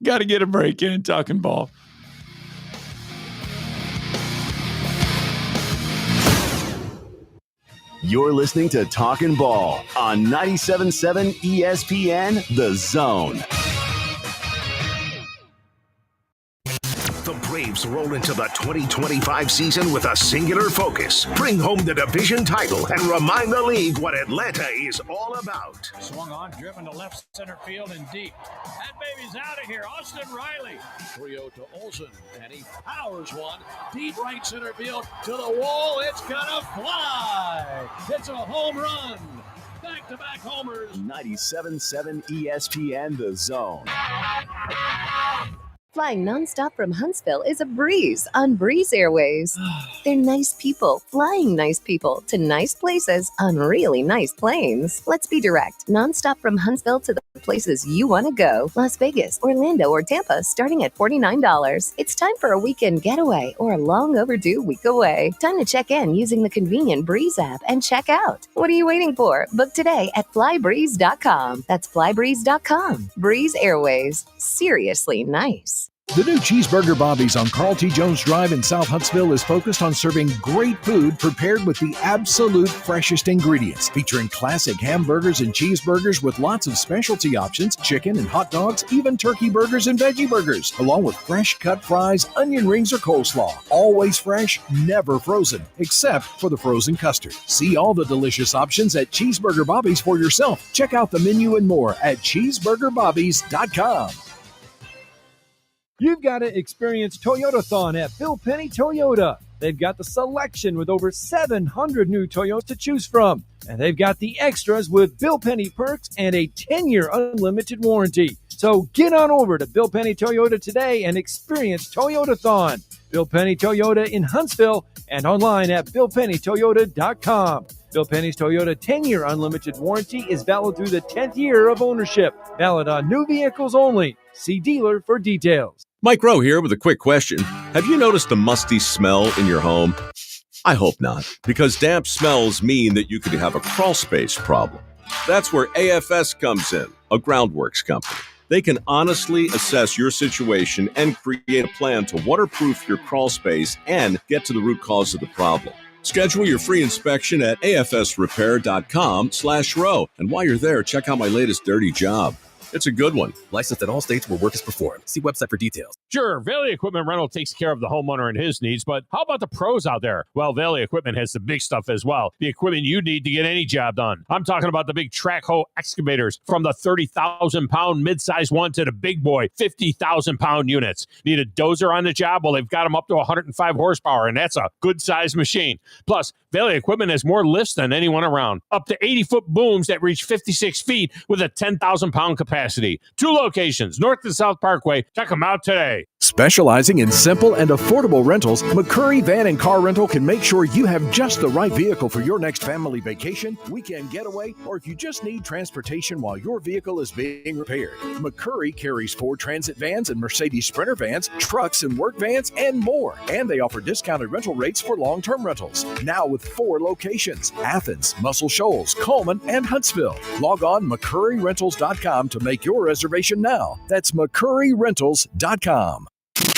Got to get a break in Talking Ball. You're listening to Talkin' Ball on 97.7 ESPN The Zone. The Braves roll into the 2025 season with a singular focus. Bring home the division title and remind the league what Atlanta is all about. Swung on, driven to left center field and deep. That baby's out of here. Austin Riley. 3-0 to Olsen, and he powers one deep right center field to the wall. It's gonna fly. It's a home run. Back-to-back homers. 97.7 ESPN The Zone. Flying nonstop from Huntsville is a breeze on Breeze Airways. They're nice people flying nice people to nice places on really nice planes. Let's be direct. Nonstop from Huntsville to the places you want to go. Las Vegas, Orlando, or Tampa starting at $49. It's time for a weekend getaway or a long overdue week away. Time to check in using the convenient Breeze app and check out. What are you waiting for? Book today at flybreeze.com. That's flybreeze.com. Breeze Airways. Seriously nice. The new Cheeseburger Bobby's on Carl T. Jones Drive in South Huntsville is focused on serving great food prepared with the absolute freshest ingredients, featuring classic hamburgers and cheeseburgers with lots of specialty options, chicken and hot dogs, even turkey burgers and veggie burgers, along with fresh cut fries, onion rings, or coleslaw. Always fresh, never frozen, except for the frozen custard. See all the delicious options at Cheeseburger Bobby's for yourself. Check out the menu and more at cheeseburgerbobbies.com. You've got to experience Toyotathon at Bill Penny Toyota. They've got the selection with over 700 new Toyotas to choose from. And they've got the extras with Bill Penny perks and a 10-year unlimited warranty. So get on over to Bill Penny Toyota today and experience Toyotathon. Bill Penny Toyota in Huntsville and online at BillPennyToyota.com. Bill Penny's Toyota 10-year unlimited warranty is valid through the 10th year of ownership. Valid on new vehicles only. See dealer for details. Mike Rowe here with a quick question. Have you noticed a musty smell in your home? I hope not, because damp smells mean that you could have a crawl space problem. That's where AFS comes in, a groundworks company. They can honestly assess your situation and create a plan to waterproof your crawl space and get to the root cause of the problem. Schedule your free inspection at afsrepair.com/row. And while you're there, check out my latest dirty job. It's a good one. Licensed in all states where work is performed. See website for details. Sure, Valley Equipment Rental takes care of the homeowner and his needs, but how about the pros out there? Well, Valley Equipment has the big stuff as well. The equipment you need to get any job done. I'm talking about the big track hoe excavators, from the 30,000-pound mid-size one to the big boy 50,000-pound units. Need a dozer on the job? Well, they've got them up to 105 horsepower, and that's a good-sized machine. Plus, Valley Equipment has more lifts than anyone around. Up to 80-foot booms that reach 56 feet with a 10,000-pound capacity. 2 locations, North and South Parkway. Check them out today. Specializing in simple and affordable rentals, McCurry Van and Car Rental can make sure you have just the right vehicle for your next family vacation, weekend getaway, or if you just need transportation while your vehicle is being repaired. McCurry carries Ford Transit vans and Mercedes Sprinter vans, trucks and work vans, and more. And they offer discounted rental rates for long-term rentals. Now with 4 locations: Athens, Muscle Shoals, Coleman, and Huntsville. Log on McCurryRentals.com to make your reservation now. That's McCurryRentals.com.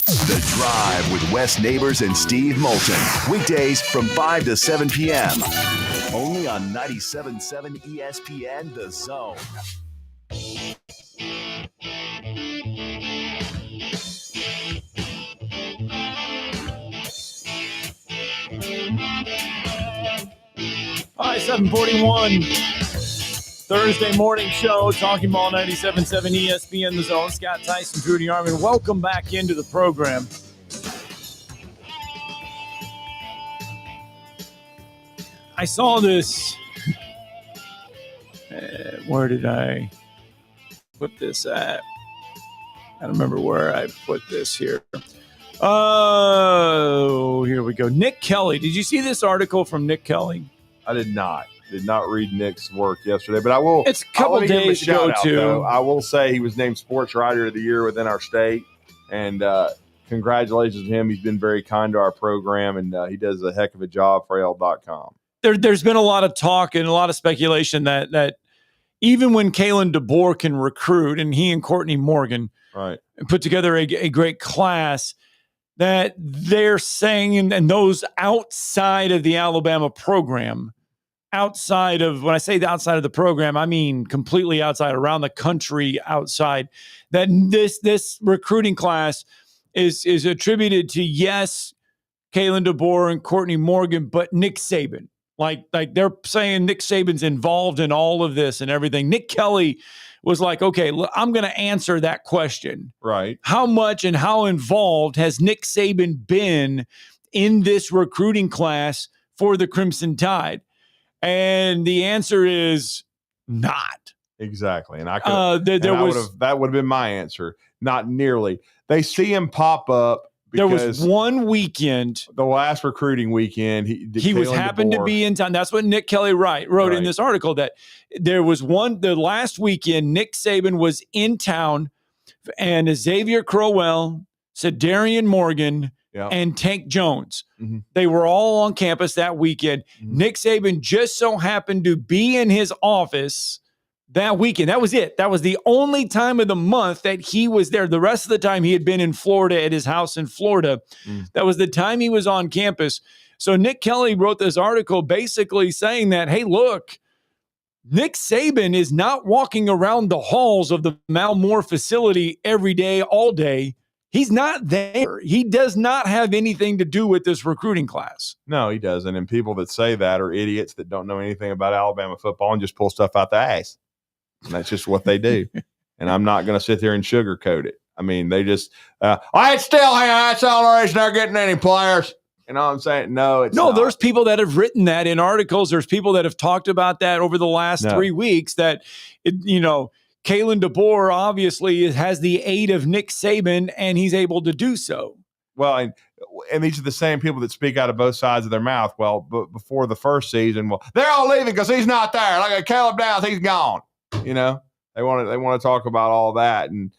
The Drive with Wes Neighbors and Steve Moulton. Weekdays from 5 to 7 p.m. Only on 97.7 ESPN The Zone. All right, 7:41. Thursday morning show, Talking Ball 97.7 ESPN The Zone. Scott Tyson, Drew DeArmond. Welcome back into the program. I saw this. Where did I put this at? I don't remember where I put this here. Oh, here we go. Nick Kelly. Did you see this article from Nick Kelly? I did not. Did not read Nick's work yesterday, but I will. It's a couple days ago, too. I will say he was named Sports Writer of the Year within our state, and congratulations to him. He's been very kind to our program, and he does a heck of a job for AL.com. There's been a lot of talk and a lot of speculation that even when Kalen DeBoer can recruit, and he and Courtney Morgan put together a great class, that they're saying, and those outside of the Alabama program, outside of, when I say the outside of the program, I mean completely outside, around the country outside, that this recruiting class is attributed to, yes, Kalen DeBoer and Courtney Morgan, but Nick Saban. Like they're saying Nick Saban's involved in all of this and everything. Nick Kelly was like, okay, look, I'm going to answer that question. Right. How much and how involved has Nick Saban been in this recruiting class for the Crimson Tide? And the answer is not. Exactly. And I could that would have been my answer. Not nearly. They see him pop up. There was one weekend, the last recruiting weekend, he was happened to be in town. That's what Nick Kelly wrote in this article, that there was the last weekend, Nick Saban was in town, and Xavier Crowell, Sedarian Morgan, and Tank Jones. They were all on campus that weekend. Nick Saban just so happened to be in his office that weekend. That was it. That was the only time of the month that he was there. The rest of the time he had been in Florida at his house in Florida. That was the time he was on campus. So Nick Kelly wrote this article basically saying that, hey, look, Nick Saban is not walking around the halls of the Malmore facility every day, all day. He's not there. He does not have anything to do with this recruiting class. No, he doesn't. And people that say that are idiots that don't know anything about Alabama football and just pull stuff out the ass. And that's just what they do. And I'm not going to sit there and sugarcoat it. I mean, they just, it's still here. That's all the reason they're getting any players. You know what I'm saying? No, it's not. There's people that have written that in articles. There's people that have talked about that over the last 3 weeks, that, Kalen DeBoer obviously has the aid of Nick Saban, and he's able to do so. Well, and these are the same people that speak out of both sides of their mouth. Well, before the first season, they're all leaving because he's not there. Like Caleb Downs, he's gone. They want to talk about all that, and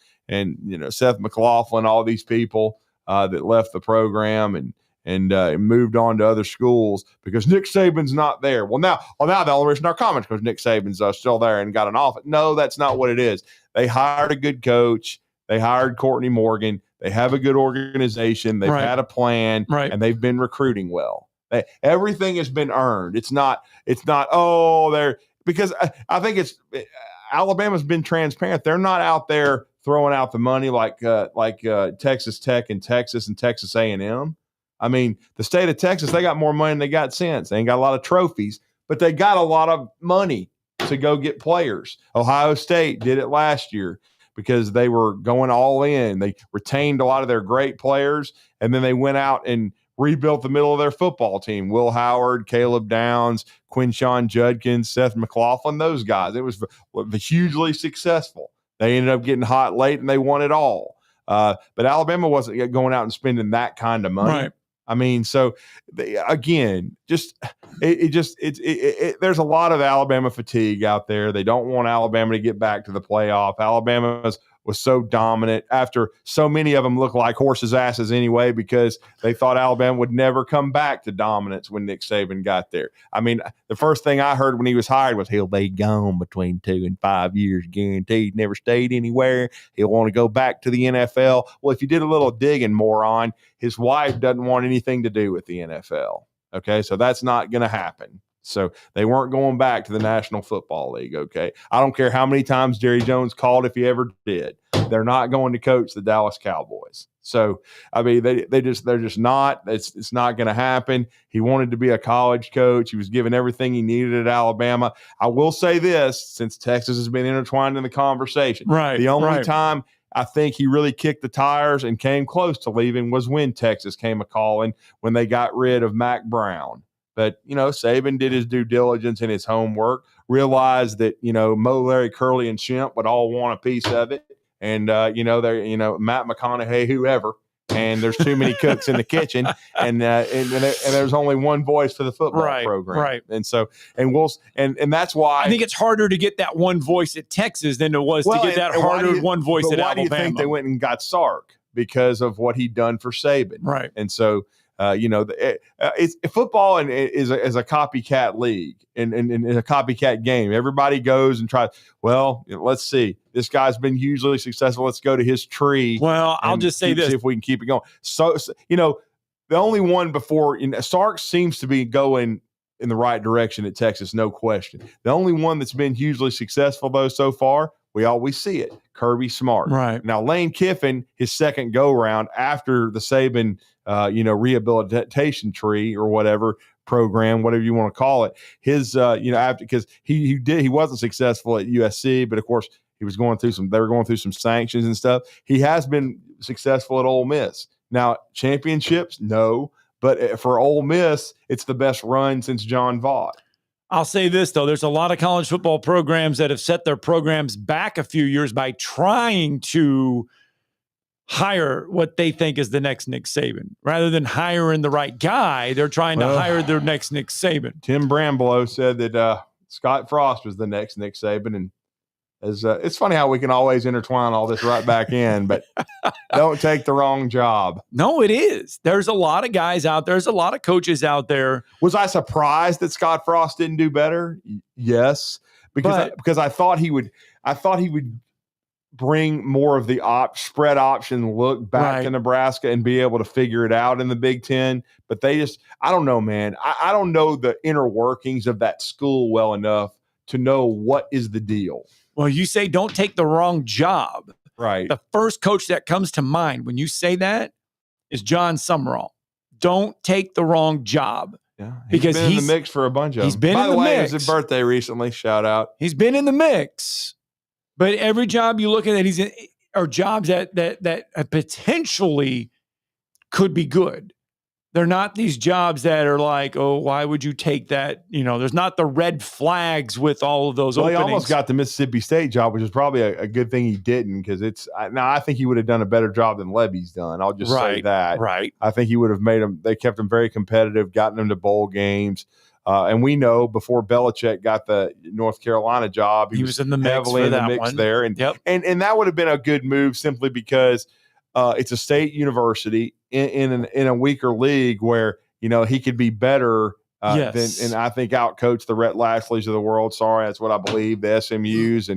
Seth McLaughlin, all these people that left the program and moved on to other schools because Nick Saban's not there. Well, now the only reason our comments because Nick Saban's still there and got an offer. No, that's not what it is. They hired a good coach. They hired Courtney Morgan. They have a good organization. They've had a plan, and they've been recruiting well. Everything has been earned. It's not. They're. Because I think Alabama's been transparent. They're not out there throwing out the money like Texas Tech and Texas A&M. I mean, the state of Texas, they got more money than they got sense. They ain't got a lot of trophies, but they got a lot of money to go get players. Ohio State did it last year because they were going all in. They retained a lot of their great players, and then they went out and rebuilt the middle of their football team. Will Howard, Caleb Downs, Quinshawn Judkins, Seth McLaughlin, those guys. It was hugely successful. They ended up getting hot late, and they won it all. But Alabama wasn't going out and spending that kind of money. Right. I mean, so again, there's a lot of Alabama fatigue out there. They don't want Alabama to get back to the playoff. Alabama was so dominant after so many of them look like horses' asses anyway because they thought Alabama would never come back to dominance when Nick Saban got there. I mean, the first thing I heard when he was hired was he'll be gone between 2 and 5 years, guaranteed, never stayed anywhere. He'll want to go back to the NFL. Well, if you did a little digging, moron, his wife doesn't want anything to do with the NFL. Okay, so that's not going to happen. So they weren't going back to the National Football League, okay? I don't care how many times Jerry Jones called if he ever did. They're not going to coach the Dallas Cowboys. So, I mean, they're just not. It's not going to happen. He wanted to be a college coach. He was given everything he needed at Alabama. I will say this, since Texas has been intertwined in the conversation. Right. The only time I think he really kicked the tires and came close to leaving was when Texas came a-calling when they got rid of Mac Brown. But, Saban did his due diligence and his homework, realized that, Mo, Larry, Curly, and Shemp would all want a piece of it. And, they're, Matt McConaughey, whoever, and there's too many cooks in the kitchen. And there's only one voice for the football program. Right. And so, and that's why I think it's harder to get that one voice at Texas than it was to get that harder one voice at Alabama. Why do you think they went and got Sark? Because of what he'd done for Saban. Right. And so, It's football and is a copycat league and a copycat game. Everybody goes and tries. Well, let's see. This guy's been hugely successful. Let's go to his tree. Well, I'll just say this: see if we can keep it going. So the only one before Sark seems to be going in the right direction at Texas, no question. The only one that's been hugely successful though so far, we always see it, Kirby Smart. Right. Now, Lane Kiffin, his second go-round after the Saban, rehabilitation tree or whatever program, whatever you want to call it, his, after because he wasn't successful at USC, but of course they were going through some sanctions and stuff. He has been successful at Ole Miss. Now, championships, no, but for Ole Miss, it's the best run since John Vaught. I'll say this, though. There's a lot of college football programs that have set their programs back a few years by trying to hire what they think is the next Nick Saban. Rather than hiring the right guy, they're trying to hire their next Nick Saban. Tim Bramblow said that Scott Frost was the next Nick Saban, and it's funny how we can always intertwine all this right back in, but don't take the wrong job. No, it is. There's a lot of guys out there. There's a lot of coaches out there. Was I surprised that Scott Frost didn't do better? Yes, because I thought he would bring more of the spread option look back to Nebraska and be able to figure it out in the Big Ten. But I don't know, man. I don't know the inner workings of that school well enough to know what is the deal. Well, you say don't take the wrong job. Right. The first coach that comes to mind when you say that is John Summerall. Don't take the wrong job. Yeah, because been in the mix for a bunch of them. He's been By in the way, mix. it was his birthday recently. Shout out. He's been in the mix. But every job you look at, he's in, are jobs that potentially could be good. They're not these jobs that are like, oh, why would you take that? There's not the red flags with all of those openings. He almost got the Mississippi State job, which is probably a good thing he didn't, because I think he would have done a better job than Levy's done. I'll just say that. Right. I think he would have made them. They kept him very competitive, gotten them to bowl games. And we know before Belichick got the North Carolina job, he was in the mix heavily in the mix there. And, and that would have been a good move simply because it's a state university in a weaker league where, he could be better than, and I think outcoach the Rhett Lashleys of the world. Sorry, that's what I believe, the SMUs,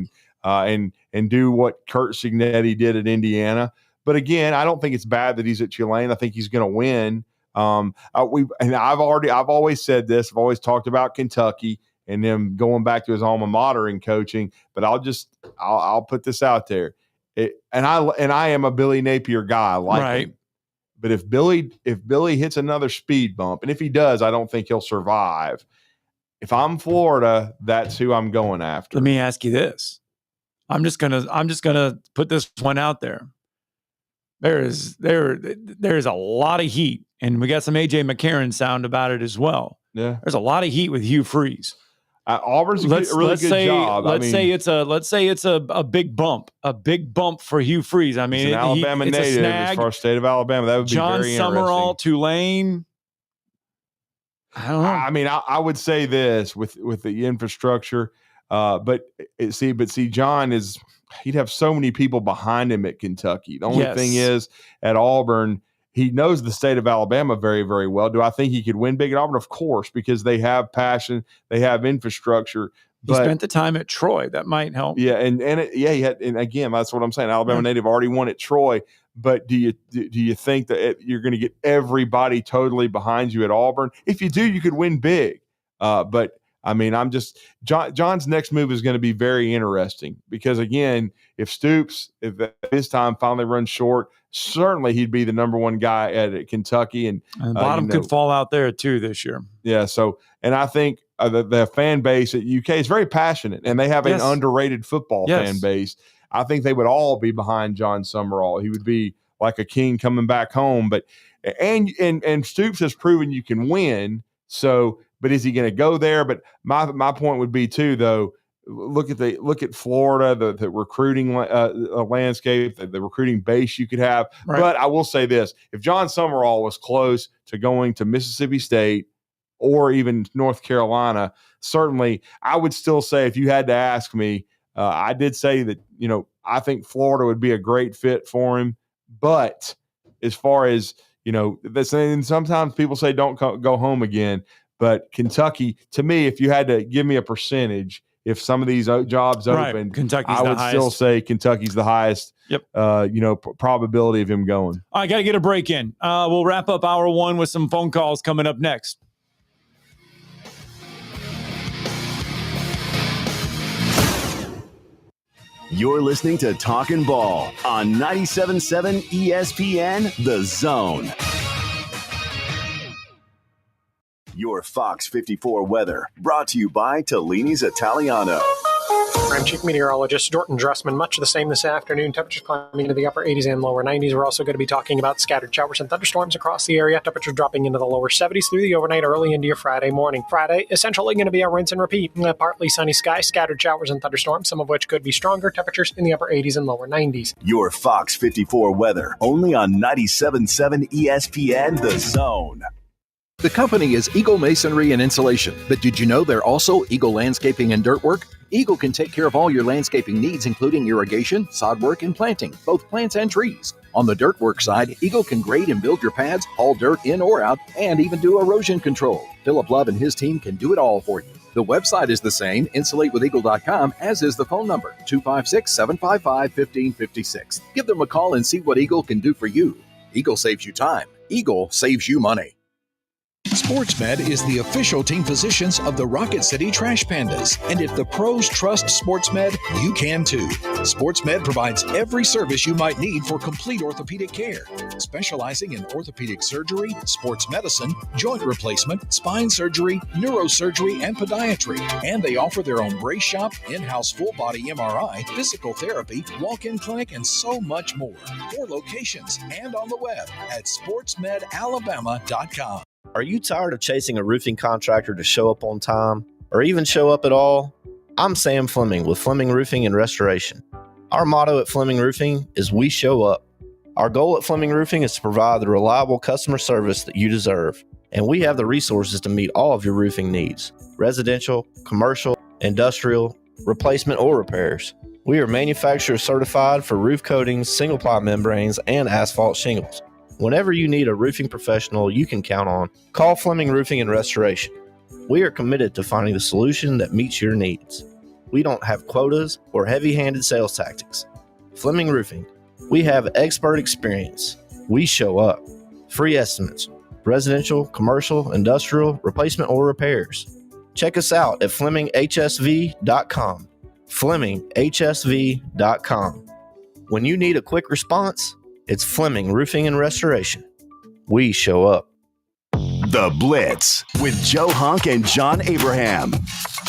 and do what Kurt Signetti did at Indiana. But again, I don't think it's bad that he's at Tulane. I think he's going to win. I've always said this. I've always talked about Kentucky and them going back to his alma mater and coaching. But I'll put this out there. And I am a Billy Napier guy. I like him. But if Billy hits another speed bump, and if he does, I don't think he'll survive. If I'm Florida, that's who I'm going after. Let me ask you this. I'm just gonna put this one out there. There is a lot of heat, and we got some AJ McCarron sound about it as well. Yeah, there's a lot of heat with Hugh Freeze. Auburn's a really good job. Let's say it's a big bump for Hugh Freeze. I mean, he's an Alabama native as far as state of Alabama. That would be John very Summerall, Tulane. I don't know. I mean, I would say this with the infrastructure, but John he'd have so many people behind him at Kentucky. The only thing is at Auburn, he knows the state of Alabama very, very well. Do I think he could win big at Auburn? Of course, because they have passion, they have infrastructure. He spent the time at Troy. That might help. Yeah, and again, that's what I'm saying. Alabama native already won at Troy, but do you think that you're going to get everybody totally behind you at Auburn? If you do, you could win big. But I mean, John's next move is going to be very interesting because, again, if his time finally runs short, certainly he'd be the number one guy at Kentucky. And bottom could fall out there too this year. Yeah. So, and I think the fan base at UK is very passionate, and they have an underrated football fan base. I think they would all be behind John Summerall. He would be like a king coming back home. But and Stoops has proven you can win. So. But is he going to go there? But my point would be too, though. Look at Florida, the recruiting landscape, the recruiting base you could have. Right. But I will say this: if John Summerall was close to going to Mississippi State or even North Carolina, certainly I would still say, if you had to ask me, I did say that I think Florida would be a great fit for him. But as far as and sometimes people say don't go home again. But Kentucky, to me, if you had to give me a percentage, if some of these jobs opened, Kentucky's I would still say Kentucky's the highest. Yep. Probability of him going. I got to get a break in. We'll wrap up hour one with some phone calls coming up next. You're listening to Talkin' Ball on 97.7 ESPN, The Zone. Your Fox 54 weather brought to you by Tellini's Italiano. I'm Chief Meteorologist Jordan Dressman. Much the same this afternoon. Temperatures climbing into the upper 80s and lower 90s. We're also going to be talking about scattered showers and thunderstorms across the area. Temperatures dropping into the lower 70s through the overnight, early into your Friday morning. Friday, essentially going to be a rinse and repeat. Partly sunny sky, scattered showers and thunderstorms, some of which could be stronger. Temperatures in the upper 80s and lower 90s. Your Fox 54 weather, only on 97.7 ESPN, The Zone. The company is Eagle Masonry and Insulation, but did you know they're also Eagle Landscaping and Dirt Work? Eagle can take care of all your landscaping needs, including irrigation, sod work, and planting, both plants and trees. On the dirt work side, Eagle can grade and build your pads, haul dirt in or out, and even do erosion control. Philip Love and his team can do it all for you. The website is the same, insulatewitheagle.com, as is the phone number, 256-755-1556. Give them a call and see what Eagle can do for you. Eagle saves you time. Eagle saves you money. SportsMed is the official team physicians of the Rocket City Trash Pandas. And if the pros trust SportsMed, you can too. SportsMed provides every service you might need for complete orthopedic care, specializing in orthopedic surgery, sports medicine, joint replacement, spine surgery, neurosurgery, and podiatry. And they offer their own brace shop, in-house full-body MRI, physical therapy, walk-in clinic, and so much more. 4 locations and on the web at sportsmedalabama.com. Are you tired of chasing a roofing contractor to show up on time or even show up at all? I'm Sam Fleming with Fleming Roofing and Restoration. Our motto at Fleming Roofing is we show up. Our goal at Fleming Roofing is to provide the reliable customer service that you deserve. And we have the resources to meet all of your roofing needs: residential, commercial, industrial, replacement, or repairs. We are manufacturer certified for roof coatings, single-ply membranes, and asphalt shingles. Whenever you need a roofing professional you can count on, call Fleming Roofing and Restoration. We are committed to finding the solution that meets your needs. We don't have quotas or heavy-handed sales tactics. Fleming Roofing, we have expert experience. We show up. Free estimates, residential, commercial, industrial, replacement, or repairs. Check us out at FlemingHSV.com. FlemingHSV.com. When you need a quick response, it's Fleming Roofing and Restoration. We show up. The Blitz with Joe Hunk and John Abraham.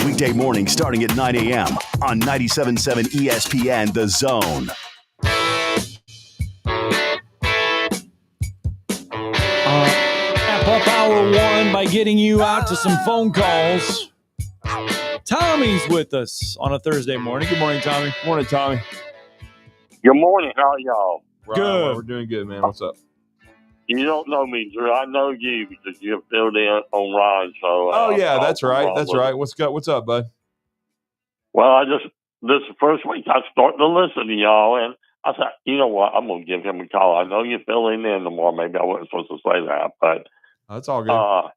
Weekday morning starting at 9 a.m. on 97.7 ESPN, The Zone. Wrap up hour one by getting you out to some phone calls. Tommy's with us on a Thursday morning. Good morning, Tommy. Morning, Tommy. Good morning. How are y'all? Good. We're doing good, man. What's up? You don't know me, Drew. I know you because you have filled in on Ryan's show. Yeah, that's right. That's right. What's up, bud? Well, this is the first week I started to listen to y'all, and I thought, you know what? I'm going to give him a call. I know you're filling in tomorrow. Maybe I wasn't supposed to say that, but that's all good.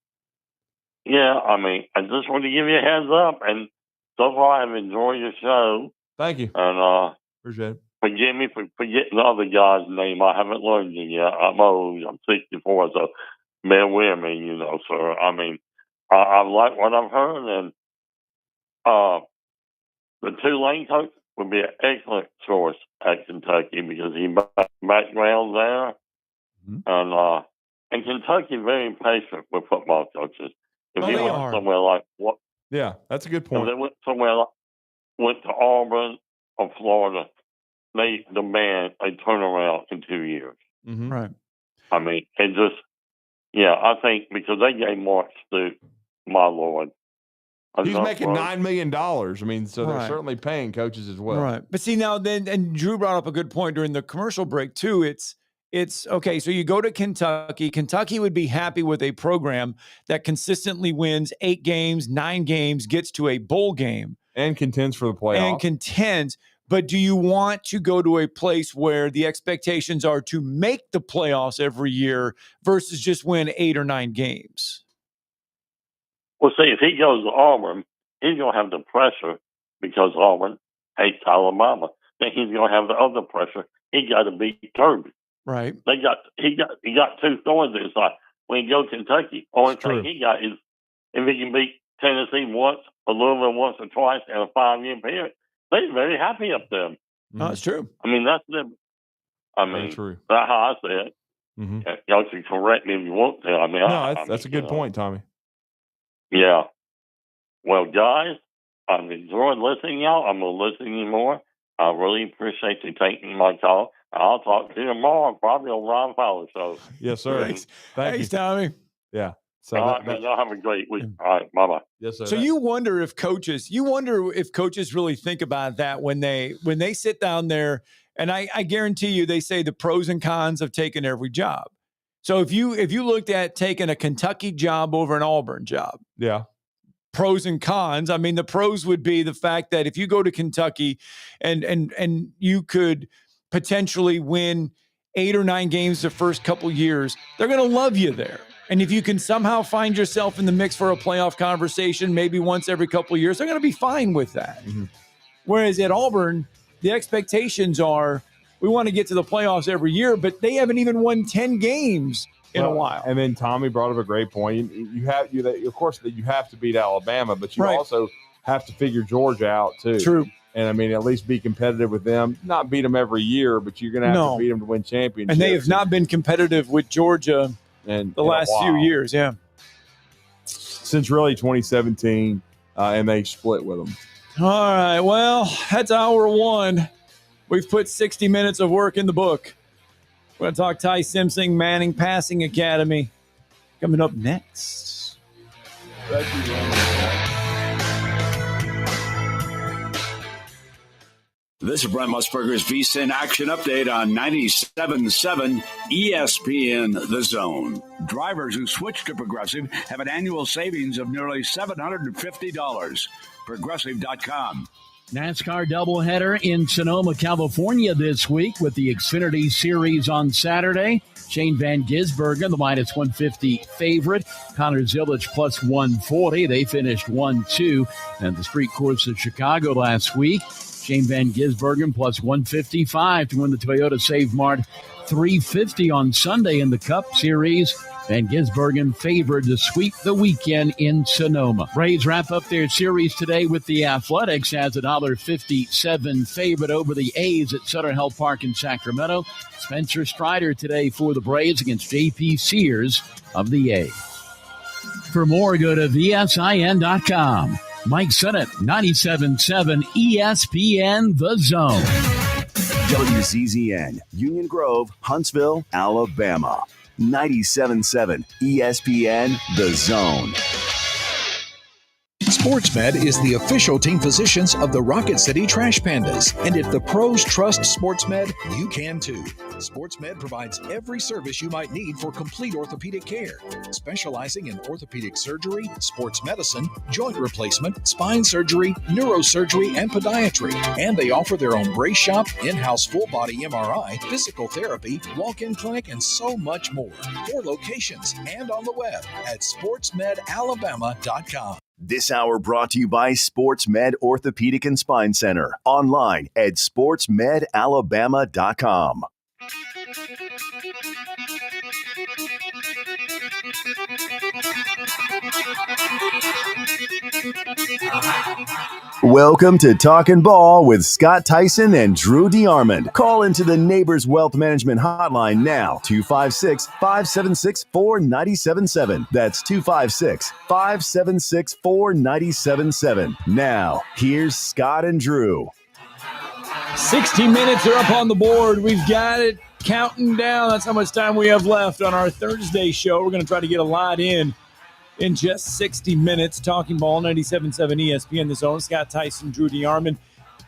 Yeah, I mean, I just want to give you a heads up, and so far I've enjoyed your show. Thank you. And appreciate it. Forgive me for forgetting the other guy's name. I haven't learned it yet. I'm old. I'm 64, so bear with me, sir. I mean, I like what I've heard, and the Tulane coach would be an excellent choice at Kentucky because he background there, and Kentucky very patient with football coaches. If he went somewhere like what? Yeah, that's a good point. If they went somewhere like went to Auburn or Florida, they demand a turnaround in 2 years. Mm-hmm. Right. I mean, it just, I think because they gave Mark Stoops, my Lord. He's making $9 million. I mean, so they're certainly paying coaches as well. Right. But see, now then, and Drew brought up a good point during the commercial break too. It's okay. So you go to Kentucky. Kentucky would be happy with a program that consistently wins 8 games, 9 games, gets to a bowl game. And contends for the playoff. And contends. But do you want to go to a place where the expectations are to make the playoffs every year versus just win 8 or 9 games? Well, see, if he goes to Auburn, he's going to have the pressure because Auburn hates Alabama. Then he's going to have the other pressure. He got to beat Kirby. Right. He got 2 thorns in his side. When he goes to Kentucky, only thing he got is if he can beat Tennessee once, or Louisville once or twice in a 5-year period, they're very happy up there. Oh, that's true. I mean, that's them. I mean, true. That's how I say it. Mm-hmm. Y'all can correct me if you want to. I mean, that's a good point, Tommy. Yeah. Well, guys, I'm enjoying listening to y'all. I'm going to listen to you more. I really appreciate you taking my call. I'll talk to you tomorrow, probably on Ron Fowler Show. Yes, sir. Thanks, Tommy. Yeah. So all right, y'all have a great week. All right, bye-bye. Yes, sir. So you wonder if coaches really think about that when they sit down there, and I guarantee you they say the pros and cons of taking every job. So if you looked at taking a Kentucky job over an Auburn job, yeah, pros and cons. I mean, the pros would be the fact that if you go to Kentucky and you could potentially win 8 or 9 games the first couple years, they're going to love you there. And if you can somehow find yourself in the mix for a playoff conversation, maybe once every couple of years, they're going to be fine with that. Mm-hmm. Whereas at Auburn, the expectations are we want to get to the playoffs every year, but they haven't even won 10 games in a while. And then Tommy brought up a great point. Of course, you have to beat Alabama, but you also have to figure Georgia out too. True. And I mean, at least be competitive with them. Not beat them every year, but you're going to have to beat them to win championships. And they have not been competitive with Georgia in the last few years. Yeah. Since really 2017, and they split with them. All right. Well, that's hour 1. We've put 60 minutes of work in the book. We're going to talk Ty Simpson Manning Passing Academy coming up next. This is Brent Musburger's VSiN Action Update on 97.7 ESPN The Zone. Drivers who switch to Progressive have an annual savings of nearly $750. Progressive.com. NASCAR doubleheader in Sonoma, California this week with the Xfinity Series on Saturday. Shane Van Gisbergen, the minus 150 favorite. Connor Zilisch plus 140. They finished 1-2 at the street course of Chicago last week. Shane Van Gisbergen plus 155 to win the Toyota Save Mart 350 on Sunday in the Cup Series. Van Gisbergen favored to sweep the weekend in Sonoma. Braves wrap up their series today with the Athletics as a $1.57 favorite over the A's at Sutter Health Park in Sacramento. Spencer Strider today for the Braves against J.P. Sears of the A's. For more, go to VSIN.com. Mike Sennett, 97.7 ESPN The Zone. WCZN, Union Grove, Huntsville, Alabama. 97.7 ESPN The Zone. SportsMed is the official team physicians of the Rocket City Trash Pandas. And if the pros trust SportsMed, you can too. SportsMed provides every service you might need for complete orthopedic care, specializing in orthopedic surgery, sports medicine, joint replacement, spine surgery, neurosurgery, and podiatry. And they offer their own brace shop, in-house full-body MRI, physical therapy, walk-in clinic, and so much more. 4 locations and on the web at sportsmedalabama.com. This hour brought to you by SportsMed Orthopedic and Spine Center. Online at sportsmedalabama.com. Welcome to Talkin' Ball with Scott Tyson and Drew DeArmond. Call into the Neighbors Wealth Management Hotline now, 256-576-4977. That's 256-576-4977. Now, here's Scott and Drew. 60 minutes are up on the board. We've got it counting down. That's how much time we have left on our Thursday show. We're going to try to get a lot in just 60 minutes. Talking Ball, 97.7 ESPN The Zone. Scott Tyson, Drew DeArmond.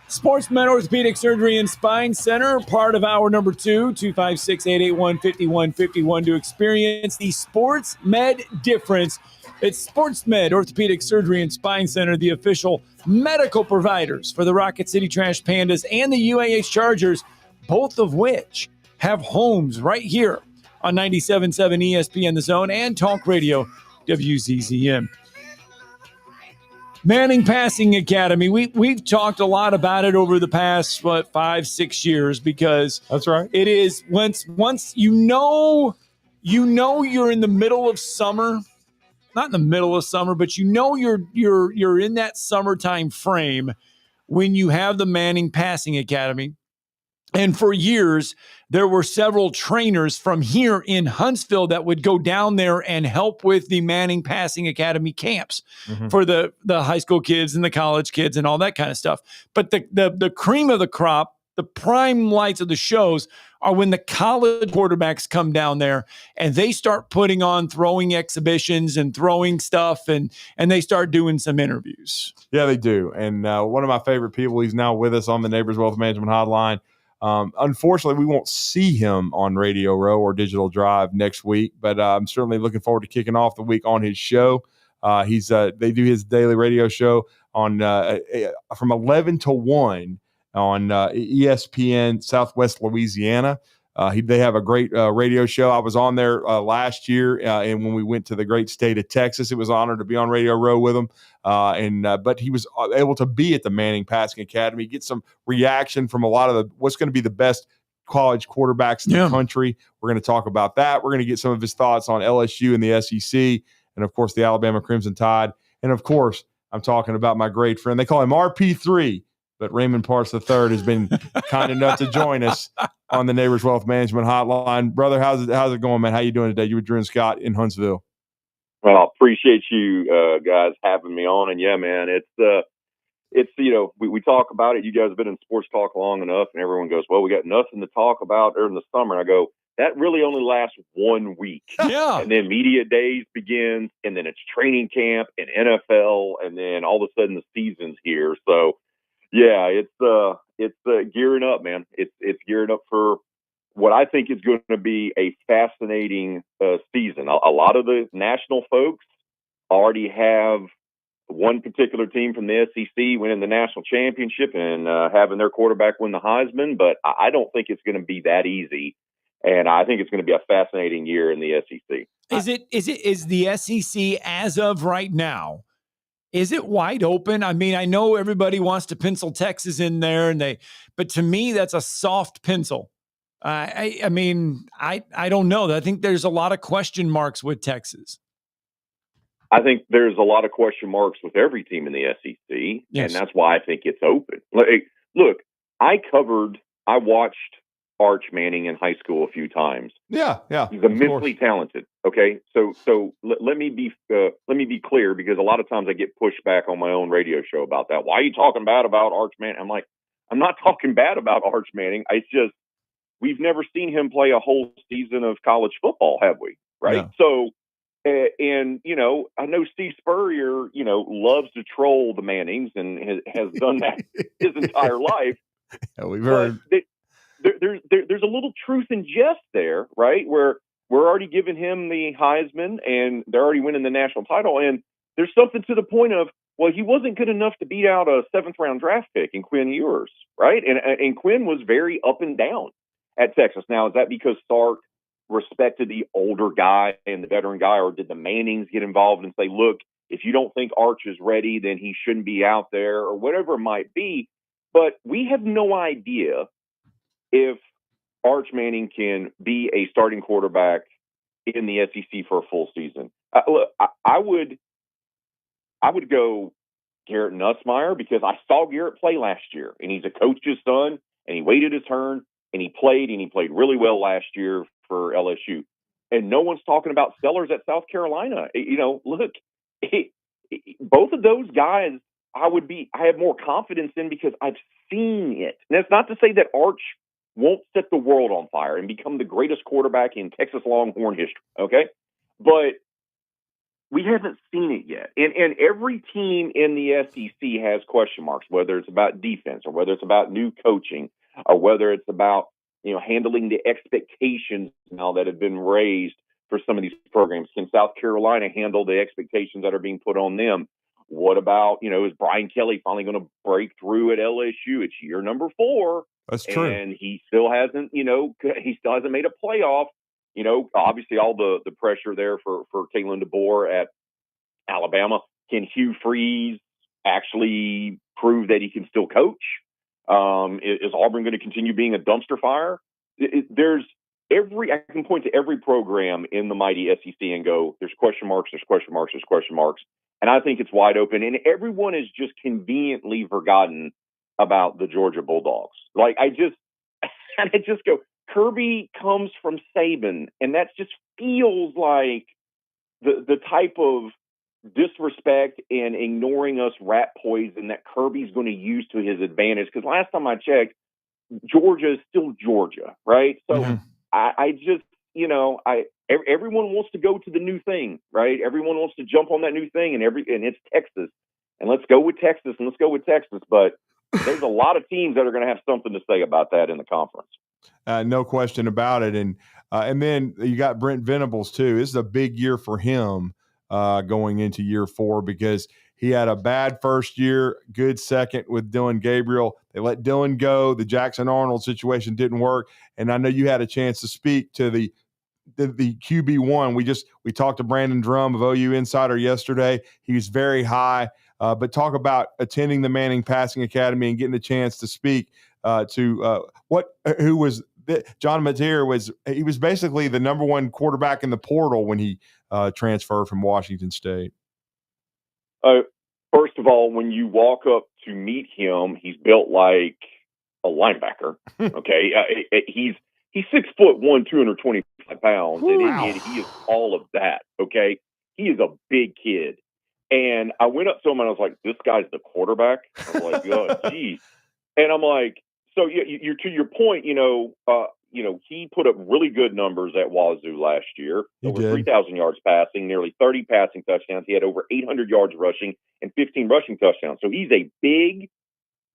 SportsMed Orthopedic Surgery and Spine Center, part of hour number 2, 256-881-5151 to experience the SportsMed difference. It's SportsMed Orthopedic Surgery and Spine Center, the official medical providers for the Rocket City Trash Pandas and the UAH Chargers, both of which have homes right here on 97.7 ESPN The Zone and Talk Radio WZZM. Manning Passing Academy. We've talked a lot about it over the past 5-6 years because that's right. It is once you know you're in the middle of summer, not in the middle of summer, but you're in that summertime frame when you have the Manning Passing Academy. And for years, there were several trainers from here in Huntsville that would go down there and help with the Manning Passing Academy camps for the high school kids and the college kids and all that kind of stuff. But the cream of the crop, the prime lights of the shows are when the college quarterbacks come down there and they start putting on throwing exhibitions and throwing stuff and they start doing some interviews. Yeah, they do. And one of my favorite people, he's now with us on the Neighbors Wealth Management Hotline. Unfortunately, we won't see him on Radio Row or Digital Drive next week, but I'm certainly looking forward to kicking off the week on his show. They do his daily radio show on from 11 to 1 on ESPN Southwest Louisiana. They have a great radio show. I was on there last year, and when we went to the great state of Texas, it was an honor to be on Radio Row with him. But he was able to be at the Manning Passing Academy, get some reaction from a lot of what's going to be the best college quarterbacks in the country. We're going to talk about that. We're going to get some of his thoughts on LSU and the SEC, and of course the Alabama Crimson Tide. And of course, I'm talking about my great friend. They call him RP3. But Raymond Partsch III has been kind enough to join us on the Neighbors Wealth Management Hotline. Brother, how's it going, man? How you doing today? You with Drew and Scott in Huntsville. Well, appreciate you guys having me on. And yeah, man, it's we talk about it. You guys have been in sports talk long enough, and everyone goes, well, we got nothing to talk about during the summer. And I go, that really only lasts 1 week. Yeah. And then media days begins, and then it's training camp and NFL, and then all of a sudden the season's here. So yeah, it's gearing up, man. It's gearing up for what I think is going to be a fascinating season. A lot of the national folks already have one particular team from the SEC winning the national championship and having their quarterback win the Heisman, but I don't think it's going to be that easy. And I think it's going to be a fascinating year in the SEC. Is the SEC as of right now? Is it wide open? I mean, I know everybody wants to pencil Texas in there, but to me, that's a soft pencil. I mean, I don't know. I think there's a lot of question marks with Texas. I think there's a lot of question marks with every team in the SEC, and that's why I think it's open. Look, I watched Arch Manning in high school a few times. Yeah. He's immensely talented. Okay, so let me be clear, because a lot of times I get pushback on my own radio show about that. Why are you talking bad about Arch Manning? I'm like, I'm not talking bad about Arch Manning. It's just we've never seen him play a whole season of college football, have we? Right? No. So, and I know Steve Spurrier, loves to troll the Mannings and has done that his entire life. Yeah, we've heard. There's a little truth in jest there, right? Where we're already giving him the Heisman and they're already winning the national title. And there's something to the point of, well, he wasn't good enough to beat out a 7th round draft pick in Quinn Ewers, right? And Quinn was very up and down at Texas. Now, is that because Sark respected the older guy and the veteran guy, or did the Mannings get involved and say, look, if you don't think Arch is ready, then he shouldn't be out there, or whatever it might be? But we have no idea if Arch Manning can be a starting quarterback in the SEC for a full season. Look, I would go Garrett Nussmeier, because I saw Garrett play last year, and he's a coach's son, and he waited his turn, and he played really well last year for LSU. And no one's talking about Sellers at South Carolina. Look, both of those guys I have more confidence in because I've seen it. And that's not to say that Arch won't set the world on fire and become the greatest quarterback in Texas Longhorn history, okay? But we haven't seen it yet. And every team in the SEC has question marks, whether it's about defense or whether it's about new coaching or whether it's about, handling the expectations now that have been raised for some of these programs? Can South Carolina handle the expectations that are being put on them? What about, is Brian Kelly finally going to break through at LSU? It's year number 4. That's true. And he still hasn't, made a playoff. Obviously all the pressure there for Kalen DeBoer at Alabama. Can Hugh Freeze actually prove that he can still coach? Is Auburn going to continue being a dumpster fire? I can point to every program in the mighty SEC and go, there's question marks, there's question marks, there's question marks. And I think it's wide open. And everyone has just conveniently forgotten about the Georgia Bulldogs. Like, I just go, Kirby comes from Saban, and that just feels like the type of disrespect and ignoring us rat poison that Kirby's going to use to his advantage. Because last time I checked, Georgia is still Georgia, right? So I just, everyone wants to go to the new thing, right? Everyone wants to jump on that new thing, and it's Texas. And let's go with Texas, and let's go with Texas. But there's a lot of teams that are going to have something to say about that in the conference. No question about it. And then you got Brent Venables too. This is a big year for him going into year 4 because he had a bad first year, good second with Dylan Gabriel. They let Dylan go. The Jackson Arnold situation didn't work. And I know you had a chance to speak to the QB1. We talked to Brandon Drum of OU Insider yesterday. He was very high. But talk about attending the Manning Passing Academy and getting a chance to speak who was John Mateer was basically the number 1 quarterback in the portal when he transferred from Washington State. First of all, when you walk up to meet him, he's built like a linebacker. Okay, he's 6'1", 225 pounds, and he is all of that. Okay, he is a big kid. And I went up to him and I was like, "This guy's the quarterback." I was like, "Oh, geez." And I'm like, "So you're to your point, he put up really good numbers at Wazoo last year. Over 3,000 yards passing, nearly 30 passing touchdowns. He had over 800 yards rushing and 15 rushing touchdowns. So he's a big,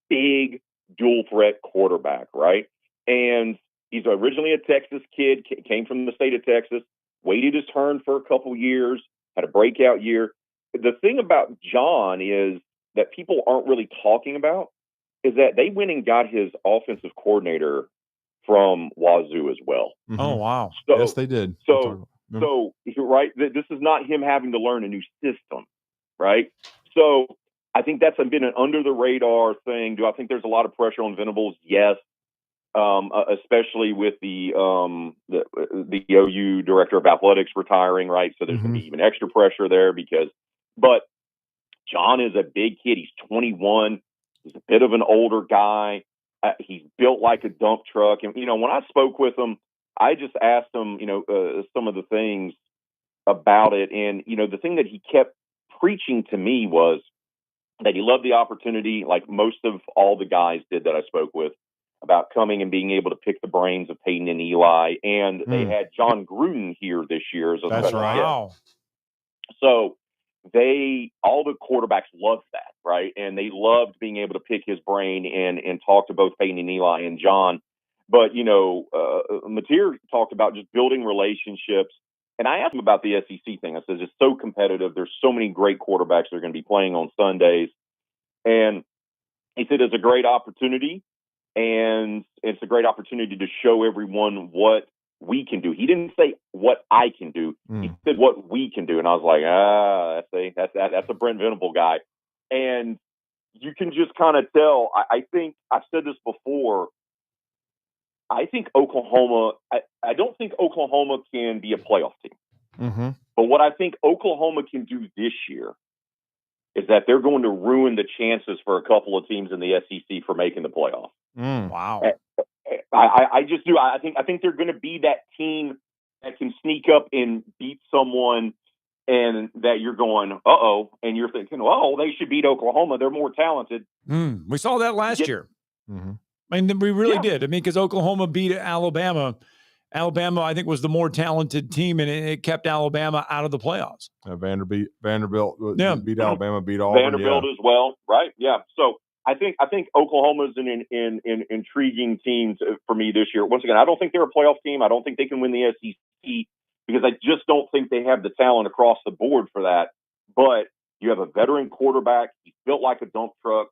big dual threat quarterback, right? And he's originally a Texas kid, came from the state of Texas, waited his turn for a couple years, had a breakout year. The thing about John is that people aren't really talking about is that they went and got his offensive coordinator from Wazoo as well. Mm-hmm. Oh, wow. So, yes, they did. So you're right. This is not him having to learn a new system, right? So I think that's been an under the radar thing. Do I think there's a lot of pressure on Venables? Yes. Especially with the OU director of athletics retiring, right? So there's going to be even extra pressure there but John is a big kid. He's 21. He's a bit of an older guy. He's built like a dump truck. And, when I spoke with him, I just asked him, some of the things about it. And, the thing that he kept preaching to me was that he loved the opportunity, like most of all the guys did that I spoke with, about coming and being able to pick the brains of Peyton and Eli. And they had John Gruden here this year as a special guest. So all the quarterbacks loved that, right? And they loved being able to pick his brain and talk to both Peyton and Eli and John. But, Mateer talked about just building relationships. And I asked him about the SEC thing. I said, it's so competitive. There's so many great quarterbacks that are going to be playing on Sundays. And he said, it's a great opportunity. And it's a great opportunity to show everyone what we can do. He didn't say what I can do. He said what we can do. And I was like, that's a Brent Venable guy. And you can just kind of tell. I think I've said this before. I think Oklahoma, I don't think Oklahoma can be a playoff team. Mm-hmm. But what I think Oklahoma can do this year is that they're going to ruin the chances for a couple of teams in the SEC for making the playoff. Wow. I just do. I think they're going to be that team that can sneak up and beat someone, and that you're going, uh-oh, and you're thinking, oh, they should beat Oklahoma. They're more talented. We saw that last year. Mm-hmm. I mean, we really did. I mean, because Oklahoma beat Alabama. Alabama, I think, was the more talented team, and it kept Alabama out of the playoffs. Vanderbilt beat Alabama, beat Auburn. Vanderbilt as well, right? Yeah. So I think Oklahoma is an intriguing team for me this year. Once again, I don't think they're a playoff team. I don't think they can win the SEC. because I just don't think they have the talent across the board for that. But you have a veteran quarterback. He's built like a dump truck.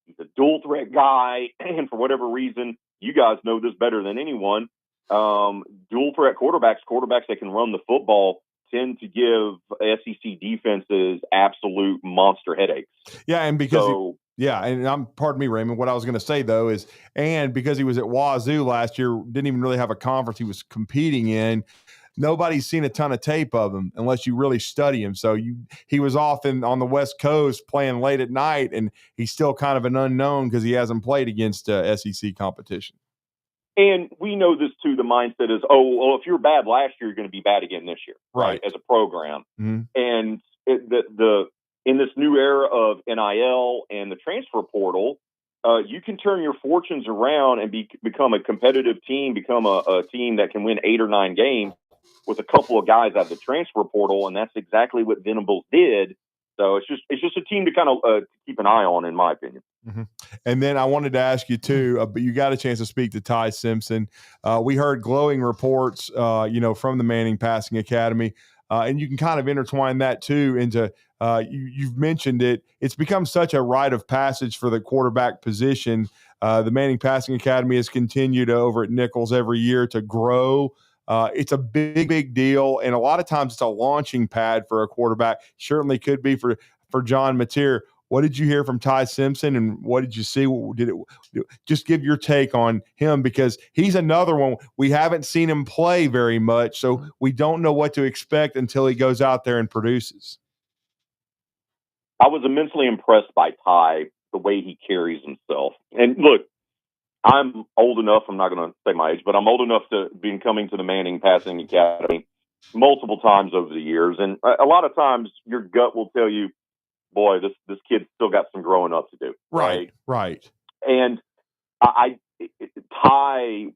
He's a dual threat guy. And for whatever reason, you guys know this better than anyone. Dual threat quarterbacks that can run the football, tend to give SEC defenses absolute monster headaches. Yeah, and because pardon me, Raymond. What I was going to say though is, and because he was at Wazoo last year, didn't even really have a conference he was competing in. Nobody's seen a ton of tape of him unless you really study him. So he was often on the West Coast playing late at night, and he's still kind of an unknown because he hasn't played against SEC competition. And we know this too. The mindset is, oh, well, if you're bad last year, you're going to be bad again this year, right? As a program. Mm-hmm. And in this new era of NIL and the transfer portal, you can turn your fortunes around and become a competitive team, become a team that can win 8 or 9 games with a couple of guys out of the transfer portal, and that's exactly what Venables did. So it's just a team to kind of keep an eye on, in my opinion. Mm-hmm. And then I wanted to ask you too, but you got a chance to speak to Ty Simpson. We heard glowing reports, from the Manning Passing Academy, and you can kind of intertwine that too into you've mentioned it. It's become such a rite of passage for the quarterback position. The Manning Passing Academy has continued over at Nichols every year to grow. It's a big deal, and a lot of times it's a launching pad for a quarterback. Certainly could be for John Mateer. What did you hear from Ty Simpson, and what did you see? Just give your take on him, because he's another one. We haven't seen him play very much, so we don't know what to expect until he goes out there and produces. I was immensely impressed by Ty, the way he carries himself. And look, I'm old enough, I'm not going to say my age, but I'm old enough to be coming to the Manning Passing Academy multiple times over the years. And a lot of times your gut will tell you, boy, this kid's still got some growing up to do. Right. And Ty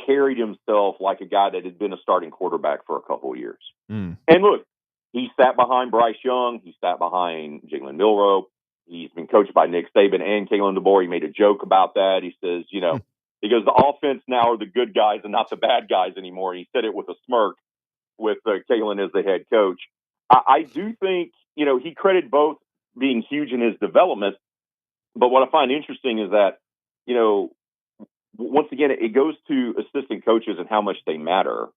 carried himself like a guy that had been a starting quarterback for a couple of years. Mm. And look, he sat behind Bryce Young. He sat behind Jalen Milroe. He's been coached by Nick Saban and Kalen DeBoer. He made a joke about that. He says, he goes, the offense now are the good guys and not the bad guys anymore. And he said it with a smirk with Kalen as the head coach. I do think, he credited both being huge in his development. But what I find interesting is that, once again, it goes to assistant coaches and how much they matter.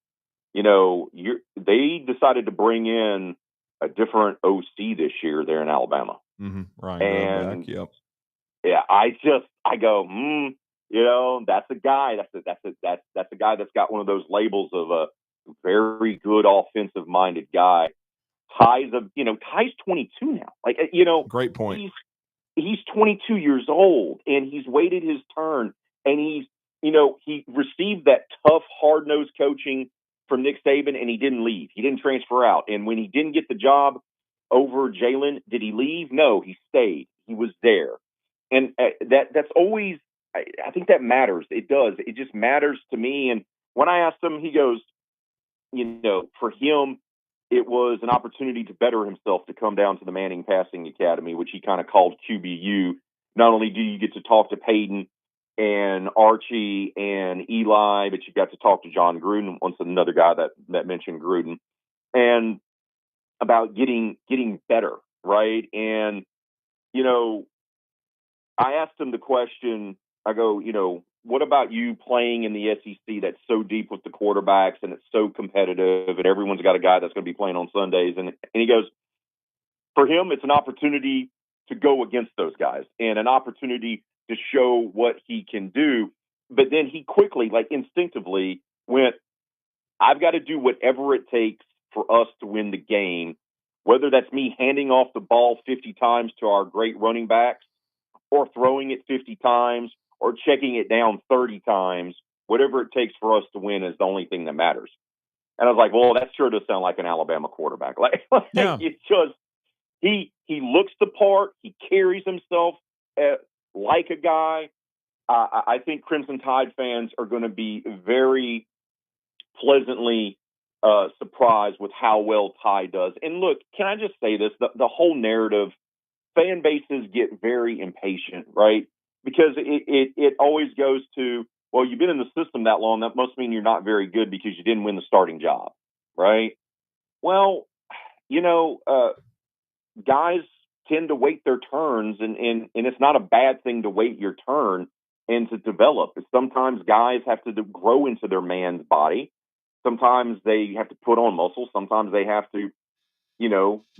They decided to bring in a different OC this year there in Alabama. Mm-hmm. Right. And yep. Yeah, I go, that's a guy. That's a guy that's got one of those labels of a very good offensive minded guy. Ty's 22 now. Great point. He's 22 years old, and he's waited his turn, and he received that tough, hard-nosed coaching from Nick Saban, and he didn't leave. He didn't transfer out. And when he didn't get the job over Jalen, did he leave? No, he stayed. He was there. And that's always, I think that matters. It does. It just matters to me. And when I asked him, he goes, for him, it was an opportunity to better himself to come down to the Manning Passing Academy, which he kind of called QBU. Not only do you get to talk to Peyton and Archie and Eli, but you got to talk to John Gruden, once another guy that mentioned Gruden, and about getting better, right? And, I asked him the question, I go, what about you playing in the SEC that's so deep with the quarterbacks and it's so competitive and everyone's got a guy that's going to be playing on Sundays? And he goes, for him, it's an opportunity to go against those guys and an opportunity to show what he can do. But then he quickly, instinctively went, I've got to do whatever it takes for us to win the game, whether that's me handing off the ball 50 times to our great running backs or throwing it 50 times or checking it down 30 times, whatever it takes for us to win is the only thing that matters. And I was like, well, that sure does sound like an Alabama quarterback. It's just, he looks the part. He carries himself like a guy. I think Crimson Tide fans are going to be very pleasantly surprised with how well Ty does. And look, can I just say this? The whole narrative, fan bases get very impatient, right? Because it always goes to, well, you've been in the system that long, that must mean you're not very good because you didn't win the starting job, right? Well, guys tend to wait their turns, and it's not a bad thing to wait your turn and to develop. Sometimes guys have to grow into their man's body. Sometimes they have to put on muscle. Sometimes they have to,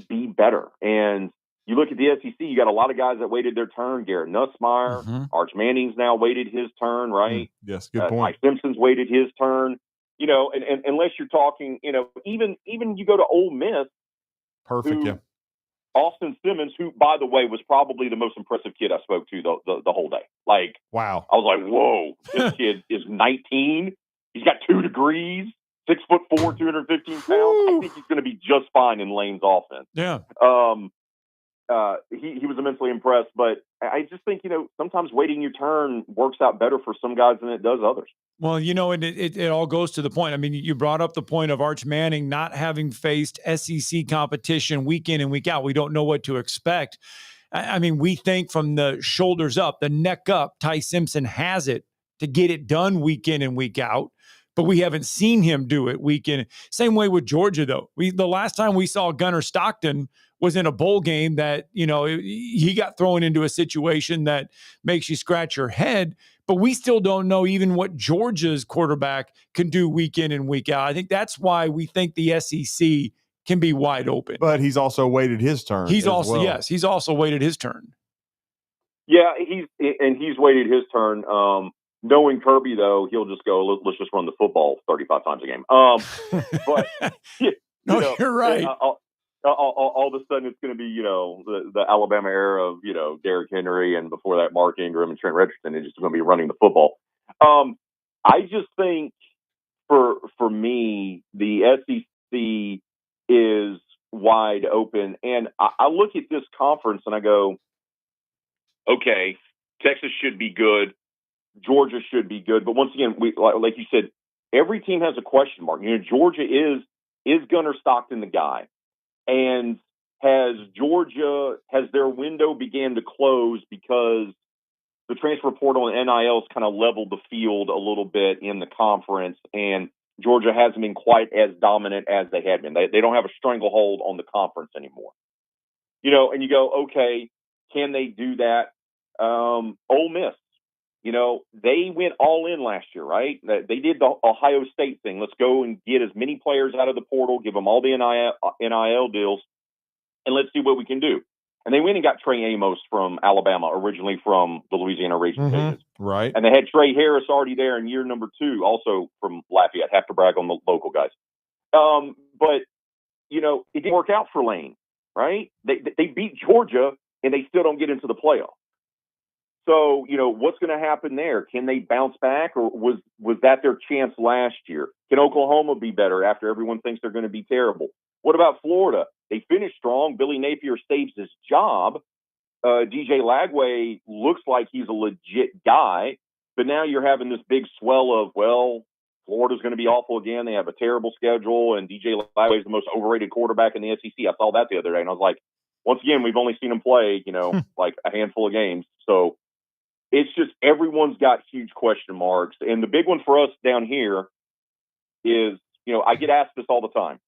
be better. And you look at the SEC, you got a lot of guys that waited their turn. Garrett Nussmeier, Arch Manning's now waited his turn, right? Yes, good point. Ty Simpson's waited his turn. And unless you're talking, even you go to Ole Miss. Perfect, yeah. Austin Simmons, who, by the way, was probably the most impressive kid I spoke to the whole day. Like, wow. I was like, whoa, this kid is 19. He's got 2 degrees, 6'4", 215 pounds. I think he's going to be just fine in Lane's offense. Yeah. He was immensely impressed, but I just think, sometimes waiting your turn works out better for some guys than it does others. Well, and it all goes to the point. I mean, you brought up the point of Arch Manning not having faced SEC competition week in and week out. We don't know what to expect. I mean, we think from the shoulders up, the neck up, Ty Simpson has it to get it done week in and week out. But we haven't seen him do it week in. Same way with Georgia, though. The last time we saw Gunnar Stockton was in a bowl game that, he got thrown into a situation that makes you scratch your head. But we still don't know even what Georgia's quarterback can do week in and week out. I think that's why we think the SEC can be wide open. But he's also waited his turn. He's also waited his turn. Yeah, he's waited his turn. Knowing Kirby, though, he'll just go, let's just run the football 35 times a game. But you're right. All of a sudden, it's going to be, the Alabama era of, Derrick Henry, and before that, Mark Ingram and Trent Richardson. It's just going to be running the football. I just think for me, the SEC is wide open. And I look at this conference and I go, okay, Texas should be good. Georgia should be good. But once again, like you said, every team has a question mark. Georgia is Gunnar Stockton the guy? And has their window began to close because the transfer portal and NIL's kind of leveled the field a little bit in the conference, and Georgia hasn't been quite as dominant as they had been. They don't have a stranglehold on the conference anymore. And you go, okay, can they do that? Ole Miss. They went all in last year, right? They did the Ohio State thing. Let's go and get as many players out of the portal, give them all the NIL deals, and let's see what we can do. And they went and got Trey Amos from Alabama, originally from the Louisiana Raging. Right. And they had Trey Harris already there in year number 2, also from Lafayette. Have to brag on the local guys. But, it didn't work out for Lane, right? They beat Georgia, and they still don't get into the playoff. So, what's going to happen there? Can they bounce back, or was that their chance last year? Can Oklahoma be better after everyone thinks they're going to be terrible? What about Florida? They finished strong. Billy Napier saves his job. DJ Lagway looks like he's a legit guy, but now you're having this big swell of, well, Florida's going to be awful again. They have a terrible schedule, and DJ Lagway is the most overrated quarterback in the SEC. I saw that the other day, and I was like, once again, we've only seen him play, like a handful of games. So it's just everyone's got huge question marks. And the big one for us down here is, I get asked this all the time.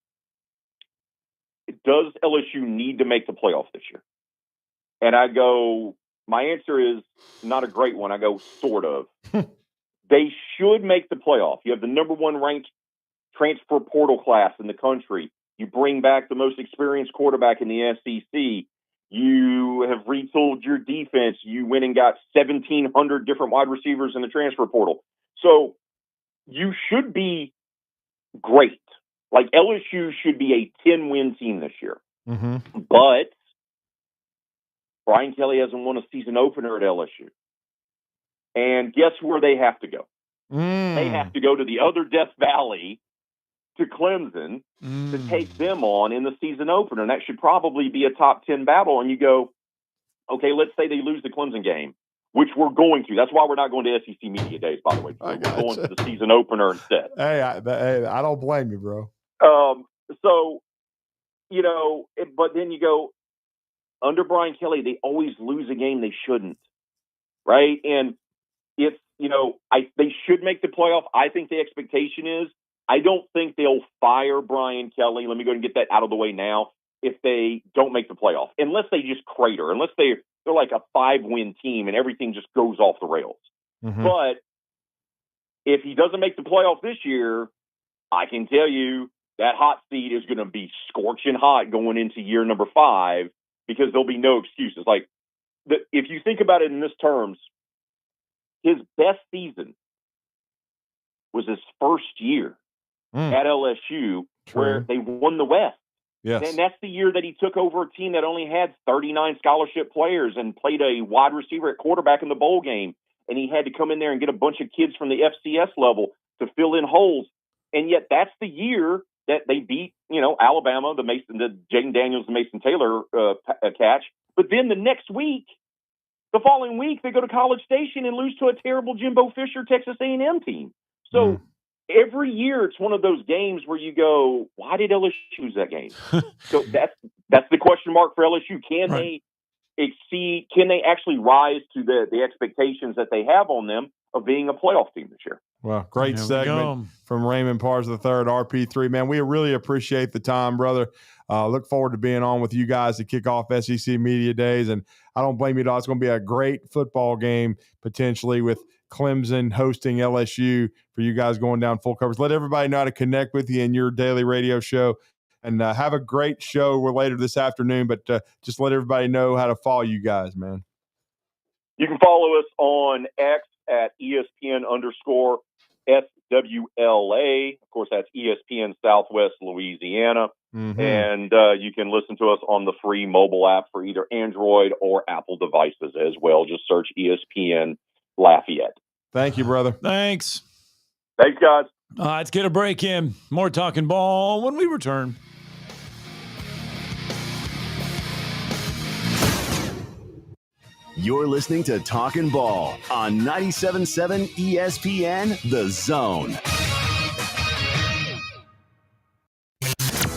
Does LSU need to make the playoff this year? And I go, my answer is not a great one. I go, sort of. They should make the playoff. You have the number 1 ranked transfer portal class in the country. You bring back the most experienced quarterback in the SEC. You have retooled your defense. You went and got 1,700 different wide receivers in the transfer portal. So you should be great. Like, LSU should be a 10-win team this year. But Brian Kelly hasn't won a season opener at LSU. And guess where they have to go? They have to go to the other Death Valley, to Clemson, to take them on in the season opener. And that should probably be a top 10 battle. And you go, okay, let's say they lose the Clemson game, which we're going to. That's why we're not going to SEC Media Days, by the way. We're going to the season opener instead. Hey, I don't blame you, bro. So, but then you go, under Brian Kelly, they always lose a game they shouldn't, right? And it's, they should make the playoff. I think the expectation is I don't think they'll fire Brian Kelly. Let me go ahead and get that out of the way now. If they don't make the playoff, unless they just crater, unless they're like a 5-win team and everything just goes off the rails. Mm-hmm. But if he doesn't make the playoff this year, I can tell you that hot seat is going to be scorching hot going into year number 5 because there'll be no excuses. Like, if you think about it in this terms, his best season was his first year at LSU where they won the West. Yes. And that's the year that he took over a team that only had 39 scholarship players and played a wide receiver at quarterback in the bowl game. And he had to come in there and get a bunch of kids from the FCS level to fill in holes. And yet that's the year that they beat, Alabama, the Jaden Daniels, the Mason Taylor catch. But then the following week, they go to College Station and lose to a terrible Jimbo Fisher Texas A&M team. So every year it's one of those games where you go, why did LSU lose that game? So that's the question mark for LSU. Can they exceed? Can they actually rise to the expectations that they have on them of being a playoff team this year? Well, great segment from Raymond Partsch III, RP3. Man, we really appreciate the time, brother. Look forward to being on with you guys to kick off SEC Media Days. And I don't blame you at all. It's going to be a great football game, potentially, with Clemson hosting LSU for you guys going down full coverage. Let everybody know how to connect with you in your daily radio show. And have a great show later this afternoon. But just let everybody know how to follow you guys, man. You can follow us on X at ESPN_SWLA. Of course, that's ESPN Southwest Louisiana. Mm-hmm. And you can listen to us on the free mobile app for either Android or Apple devices as well. Just search ESPN Lafayette. Thank you, brother. Thanks. Thanks, guys. Let's get a break in. More Talking Ball when we return. You're listening to Talkin' Ball on 97.7 ESPN, The Zone.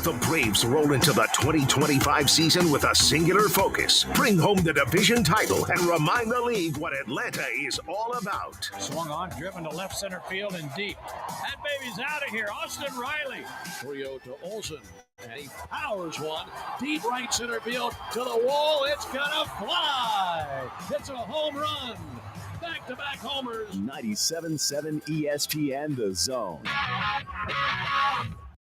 The Braves roll into the 2025 season with a singular focus. Bring home the division title and remind the league what Atlanta is all about. Swung on, driven to left center field and deep. That baby's out of here. Austin Riley. 3-0 to Olsen. And he powers one. Deep right center field to the wall. It's gonna fly. It's a home run. Back-to-back homers. 97.7 ESPN, The Zone.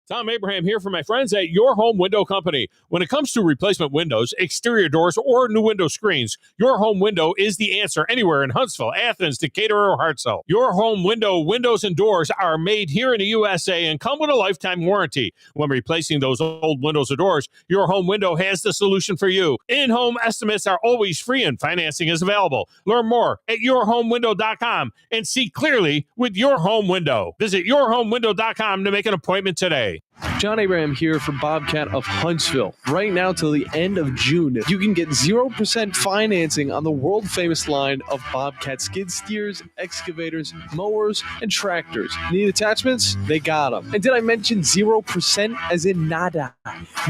Tom Abraham here for my friends at Your Home Window Company. When it comes to replacement windows, exterior doors, or new window screens, Your Home Window is the answer anywhere in Huntsville, Athens, Decatur, or Hartselle. Your Home Window windows and doors are made here in the USA and come with a lifetime warranty. When replacing those old windows or doors, Your Home Window has the solution for you. In-home estimates are always free and financing is available. Learn more at yourhomewindow.com and see clearly with Your Home Window. Visit yourhomewindow.com to make an appointment today. John Abraham here for Bobcat of Huntsville. Right now till the end of June, you can get 0% financing on the world-famous line of Bobcat skid steers, excavators, mowers, and tractors. Need attachments? They got them. And did I mention 0% as in nada?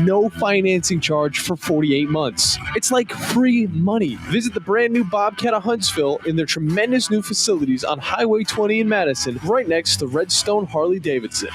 No financing charge for 48 months. It's like free money. Visit the brand new Bobcat of Huntsville in their tremendous new facilities on Highway 20 in Madison, right next to Redstone Harley-Davidson.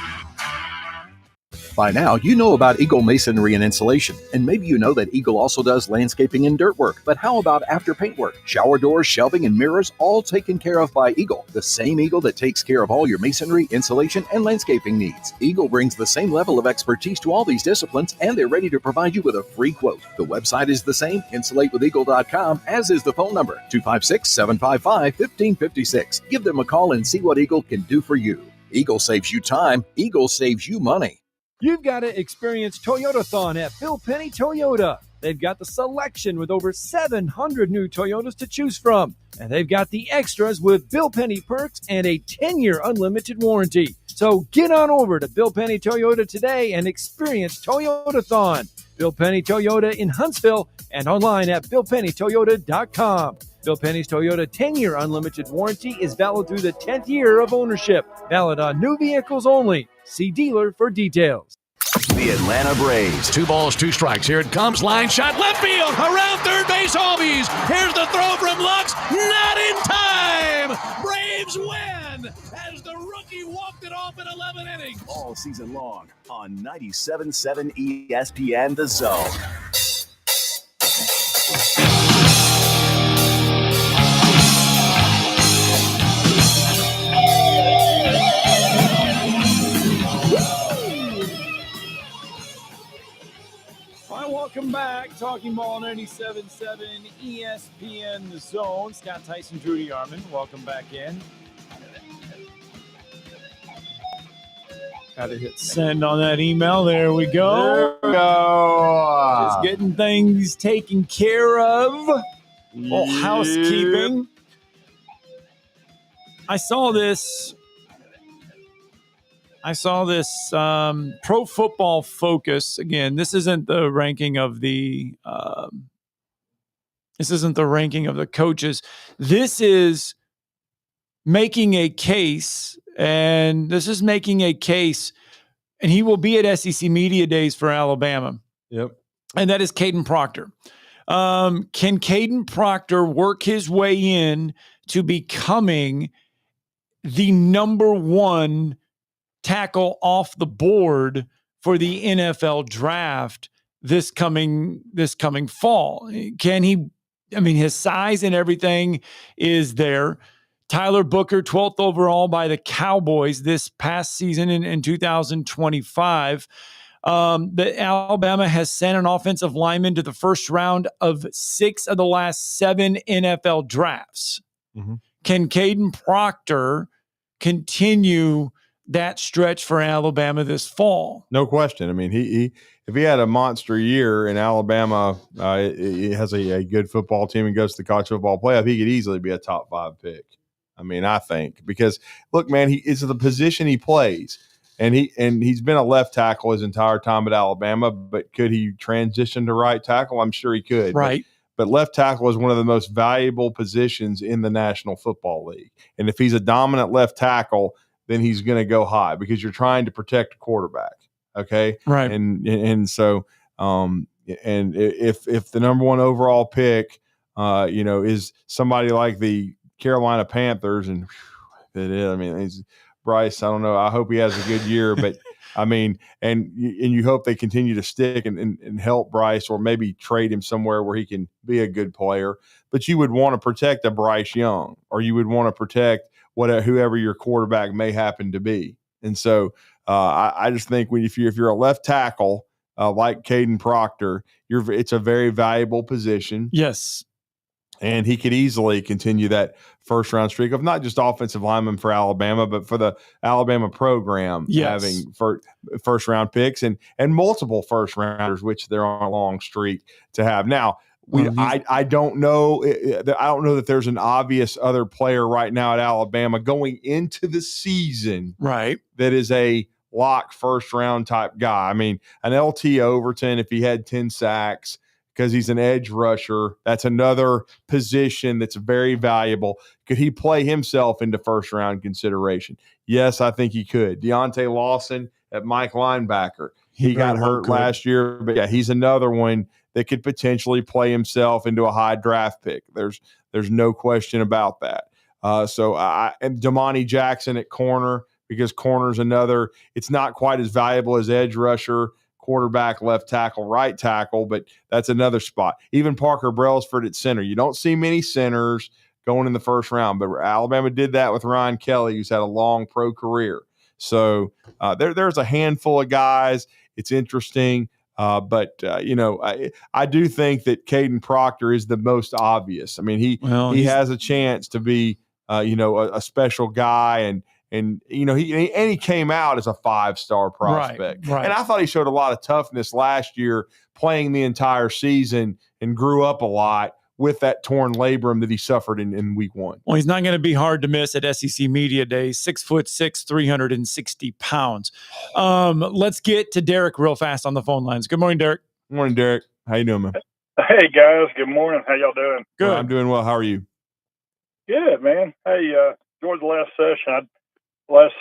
By now, you know about Eagle Masonry and Insulation, and maybe you know that Eagle also does landscaping and dirt work. But how about after paint work? Shower doors, shelving, and mirrors, all taken care of by Eagle, the same Eagle that takes care of all your masonry, insulation, and landscaping needs. Eagle brings the same level of expertise to all these disciplines, and they're ready to provide you with a free quote. The website is the same, insulatewitheagle.com, as is the phone number, 256-755-1556. Give them a call and see what Eagle can do for you. Eagle saves you time. Eagle saves you money. You've got to experience Toyotathon at Bill Penny Toyota. They've got the selection with over 700 new Toyotas to choose from. And they've got the extras with Bill Penny perks and a 10-year unlimited warranty. So get on over to Bill Penny Toyota today and experience Toyotathon. Bill Penny Toyota in Huntsville and online at BillPennyToyota.com. Bill Penny's Toyota 10-year unlimited warranty is valid through the 10th year of ownership. Valid on new vehicles only. See dealer for details. The Atlanta Braves. 2 balls, 2 strikes. Here it comes. Line shot. Left field. Around third base. Albies. Here's the throw from Lux. Not in time. Braves win as the rookie He walked it off in 11 innings. All season long on 97.7 ESPN The Zone. All right, welcome back. Talking Ball 97.7 ESPN The Zone. Scott Tyson, Drew DeArmond. Welcome back in. Got to hit send on that email. There we go. There we go. Just getting things taken care of. Well, housekeeping. I saw this Pro Football Focus. Again, this isn't the ranking of the coaches. This is making a case, and he will be at SEC Media Days for Alabama. Yep. And that is Caden Proctor. Can Caden Proctor work his way in to becoming the number one tackle off the board for the NFL draft this coming fall? Can he? I mean, his size and everything is there. Tyler Booker, 12th overall by the Cowboys this past season in 2025. The Alabama has sent an offensive lineman to the first round of 6 of the last 7 NFL drafts. Mm-hmm. Can Caden Proctor continue that stretch for Alabama this fall? No question. I mean, he if he had a monster year in Alabama, it has a good football team and goes to the college football playoff, he could easily be a top 5 pick. I mean, I think, because look, man, he is the position he plays, and he's been a left tackle his entire time at Alabama. But could he transition to right tackle? I'm sure he could. Right. But left tackle is one of the most valuable positions in the National Football League. And if he's a dominant left tackle, then he's going to go high because you're trying to protect a quarterback. Okay. Right. And so, and if the number one overall pick, is somebody like the Carolina Panthers, and I mean, he's Bryce. I don't know. I hope he has a good year, but I mean, and you hope they continue to stick and help Bryce, or maybe trade him somewhere where he can be a good player. But you would want to protect a Bryce Young, or you would want to protect whoever your quarterback may happen to be. And so I just think if you're a left tackle like Caden Proctor, it's a very valuable position. Yes. And he could easily continue that first-round streak of not just offensive linemen for Alabama, but for the Alabama program, having first-round picks and multiple first-rounders, which they're on a long streak to have. Now, I don't know. I don't know that there's an obvious other player right now at Alabama going into the season, right, that is a lock first-round type guy. I mean, an LT Overton, if he had 10 sacks, because he's an edge rusher, that's another position that's very valuable. Could he play himself into first-round consideration? Yes, I think he could. Deontay Lawson at Mike linebacker. He got hurt last year, but yeah, he's another one that could potentially play himself into a high draft pick. There's no question about that. And Damani Jackson at corner, because corner's another. It's not quite as valuable as edge rusher, quarterback, left tackle, right tackle, but that's another spot. Even Parker Brailsford at center. You don't see many centers going in the first round, but Alabama did that with Ryan Kelly, who's had a long pro career. So there's a handful of guys. It's interesting. But I do think that Caden Proctor is the most obvious. I mean, he has a chance to be, a special guy, and he came out as a 5-star prospect. Right. And I thought he showed a lot of toughness last year, playing the entire season, and grew up a lot with that torn labrum that he suffered in week 1. Well, he's not going to be hard to miss at SEC Media Day. 6'6", 360 pounds. Let's get to Derek real fast on the phone lines. Good morning, Derek. Good morning, Derek. How you doing, man? Hey, guys. Good morning. How y'all doing? Good. I'm doing well. How are you? Good, man. Hey, enjoyed the last session. Last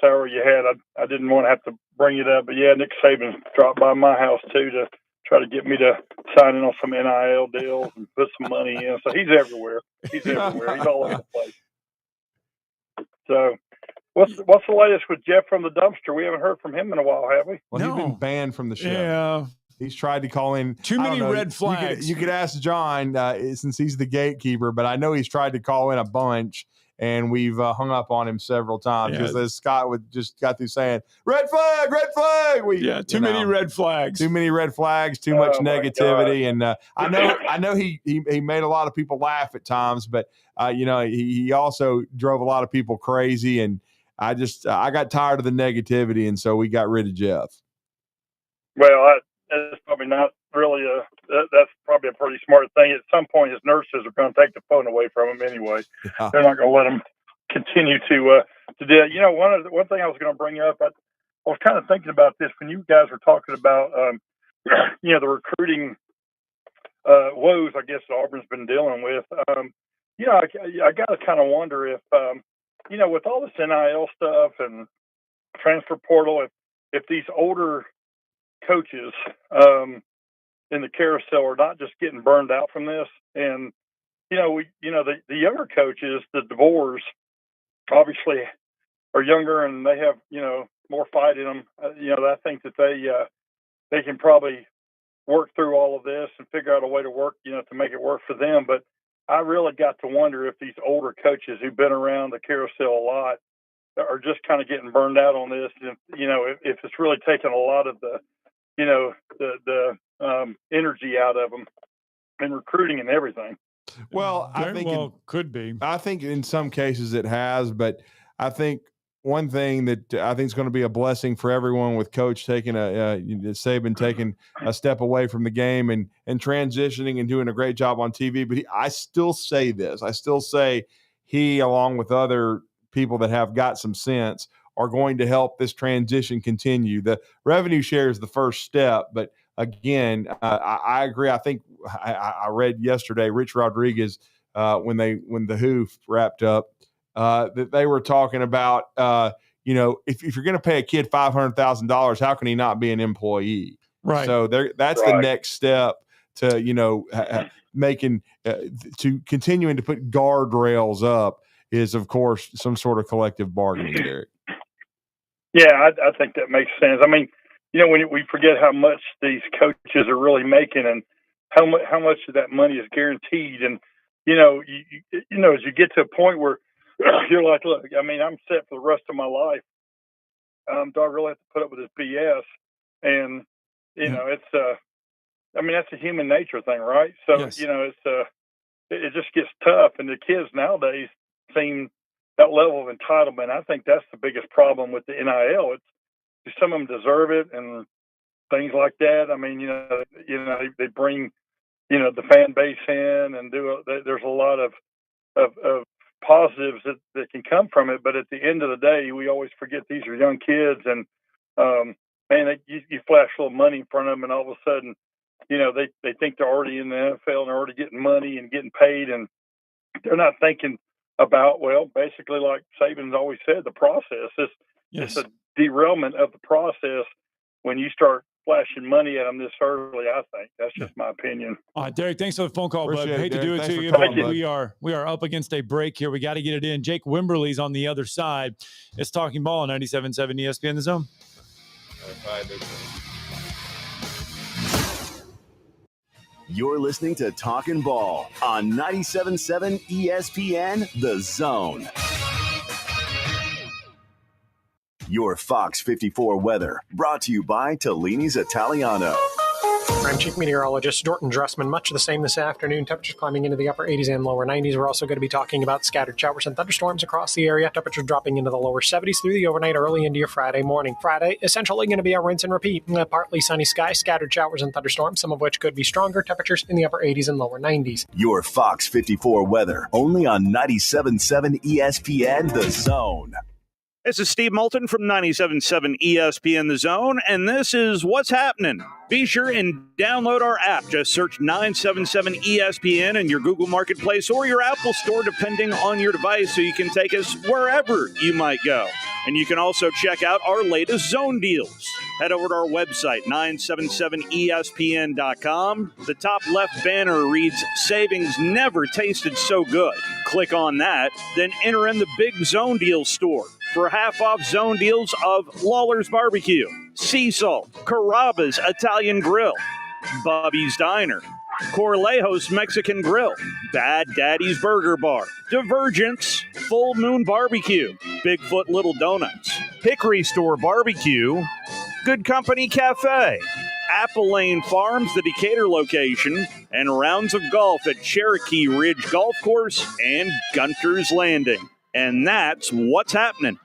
hour you had, I didn't want to have to bring it up, but yeah, Nick Saban dropped by my house too to try to get me to sign in on some NIL deals and put some money in. So he's everywhere. He's all over the place. So, What's the latest with Jeff from the dumpster? We haven't heard from him in a while, have we? Well, he's been banned from the show. Yeah. He's tried to call in. Too many red flags. You could ask John since he's the gatekeeper, but I know he's tried to call in a bunch, and we've hung up on him several times because as Scott just got through saying, red flag, red flag. Too many red flags. Too many red flags, too much negativity. And I know he made a lot of people laugh at times, but, he also drove a lot of people crazy. And I got tired of the negativity, and so we got rid of Jeff. Well, that's probably not really that's probably a pretty smart thing. At some point, his nurses are going to take the phone away from him anyway. Yeah. They're not going to let him continue to do that. One thing I was going to bring up, I was kind of thinking about this when you guys were talking about, the recruiting woes, I guess, Auburn's been dealing with. I got to kind of wonder if, with all this NIL stuff and transfer portal, if these older coaches in the carousel are not just getting burned out from this. And, the younger coaches, the DeVores, obviously are younger and they have, more fight in them. I think that they can probably work through all of this and figure out a way to work, to make it work for them. But I really got to wonder if these older coaches who've been around the carousel a lot are just kind of getting burned out on this. And, if it's really taking a lot of the energy out of them and recruiting and everything. Well, I think could be. I think in some cases it has, but I think one thing that I think is going to be a blessing for everyone with Coach taking Saban taking a step away from the game and transitioning and doing a great job on TV. But I still say this. I still say he, along with other people that have got some sense, are going to help this transition continue. The revenue share is the first step, but again, I agree. I think I read yesterday, Rich Rodriguez, when the Who wrapped up, that they were talking about, if you're going to pay a kid $500,000, how can he not be an employee? Right. So that's the next step to, making to continuing to put guardrails up is, of course, some sort of collective bargaining, Derek. Yeah, I think that makes sense. I mean, when we forget how much these coaches are really making and how much of that money is guaranteed. And, as you get to a point where you're like, look, I mean, I'm set for the rest of my life. Do I really have to put up with this BS? And, it's, that's a human nature thing, right? So, yes. It just gets tough. And the kids nowadays seem that level of entitlement. I think that's the biggest problem with the NIL. Some of them deserve it and things like that. I mean, they bring, the fan base in and there's a lot of positives that can come from it. But at the end of the day, we always forget these are young kids and, you flash a little money in front of them and all of a sudden, they think they're already in the NFL and they're already getting money and getting paid and they're not thinking about, basically like Saban's always said, the process. It's a derailment of the process when you start flashing money at them this early, I think. That's just my opinion. All right, Derek, thanks for the phone call, Appreciate bud. Hate to do it to you, but we are up against a break here. We got to get it in. Jake Wimberly's on the other side. It's Talking Ball on 97.7 ESPN The Zone. You're listening to Talkin' Ball on 97.7 ESPN The Zone. Your Fox 54 weather brought to you by Tellini's Italiano. I'm Chief Meteorologist Dorton Dressman. Much the same this afternoon. Temperatures climbing into the upper 80s and lower 90s. We're also going to be talking about scattered showers and thunderstorms across the area. Temperatures dropping into the lower 70s through the overnight, early into your Friday morning. Friday, essentially going to be a rinse and repeat. Partly sunny sky, scattered showers and thunderstorms, some of which could be stronger. Temperatures in the upper 80s and lower 90s. Your Fox 54 weather, only on 97.7 ESPN The Zone. This is Steve Moulton from 97.7 ESPN The Zone, and this is What's Happening. Be sure and download our app. Just search 977 ESPN in your Google Marketplace or your Apple Store, depending on your device, so you can take us wherever you might go. And you can also check out our latest zone deals. Head over to our website, 977ESPN.com. The top left banner reads, Savings Never Tasted So Good. Click on that, then enter in the Big Zone Deals store. for half-off zone deals of Lawler's Barbecue, Sea Salt, Carrabba's Italian Grill, Bobby's Diner, Corlejos Mexican Grill, Bad Daddy's Burger Bar, Divergence, Full Moon Barbecue, Bigfoot Little Donuts, Hickory Store Barbecue, Good Company Cafe, Apple Lane Farms, the Decatur location, and rounds of golf at Cherokee Ridge Golf Course and Gunter's Landing. And that's what's happening.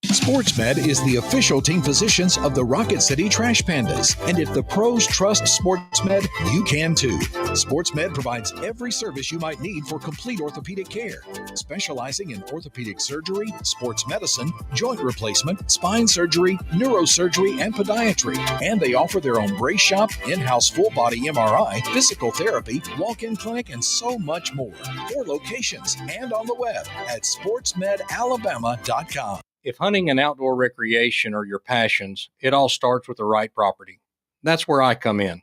SportsMed is the official team physicians of the Rocket City Trash Pandas. And if the pros trust SportsMed, you can too. SportsMed provides every service you might need for complete orthopedic care, specializing in orthopedic surgery, sports medicine, joint replacement, spine surgery, neurosurgery, and podiatry. And they offer their own brace shop, in-house full-body MRI, physical therapy, walk-in clinic, and so much more. 4 locations and on the web at sportsmedalabama.com. If hunting and outdoor recreation are your passions, it all starts with the right property. That's where I come in.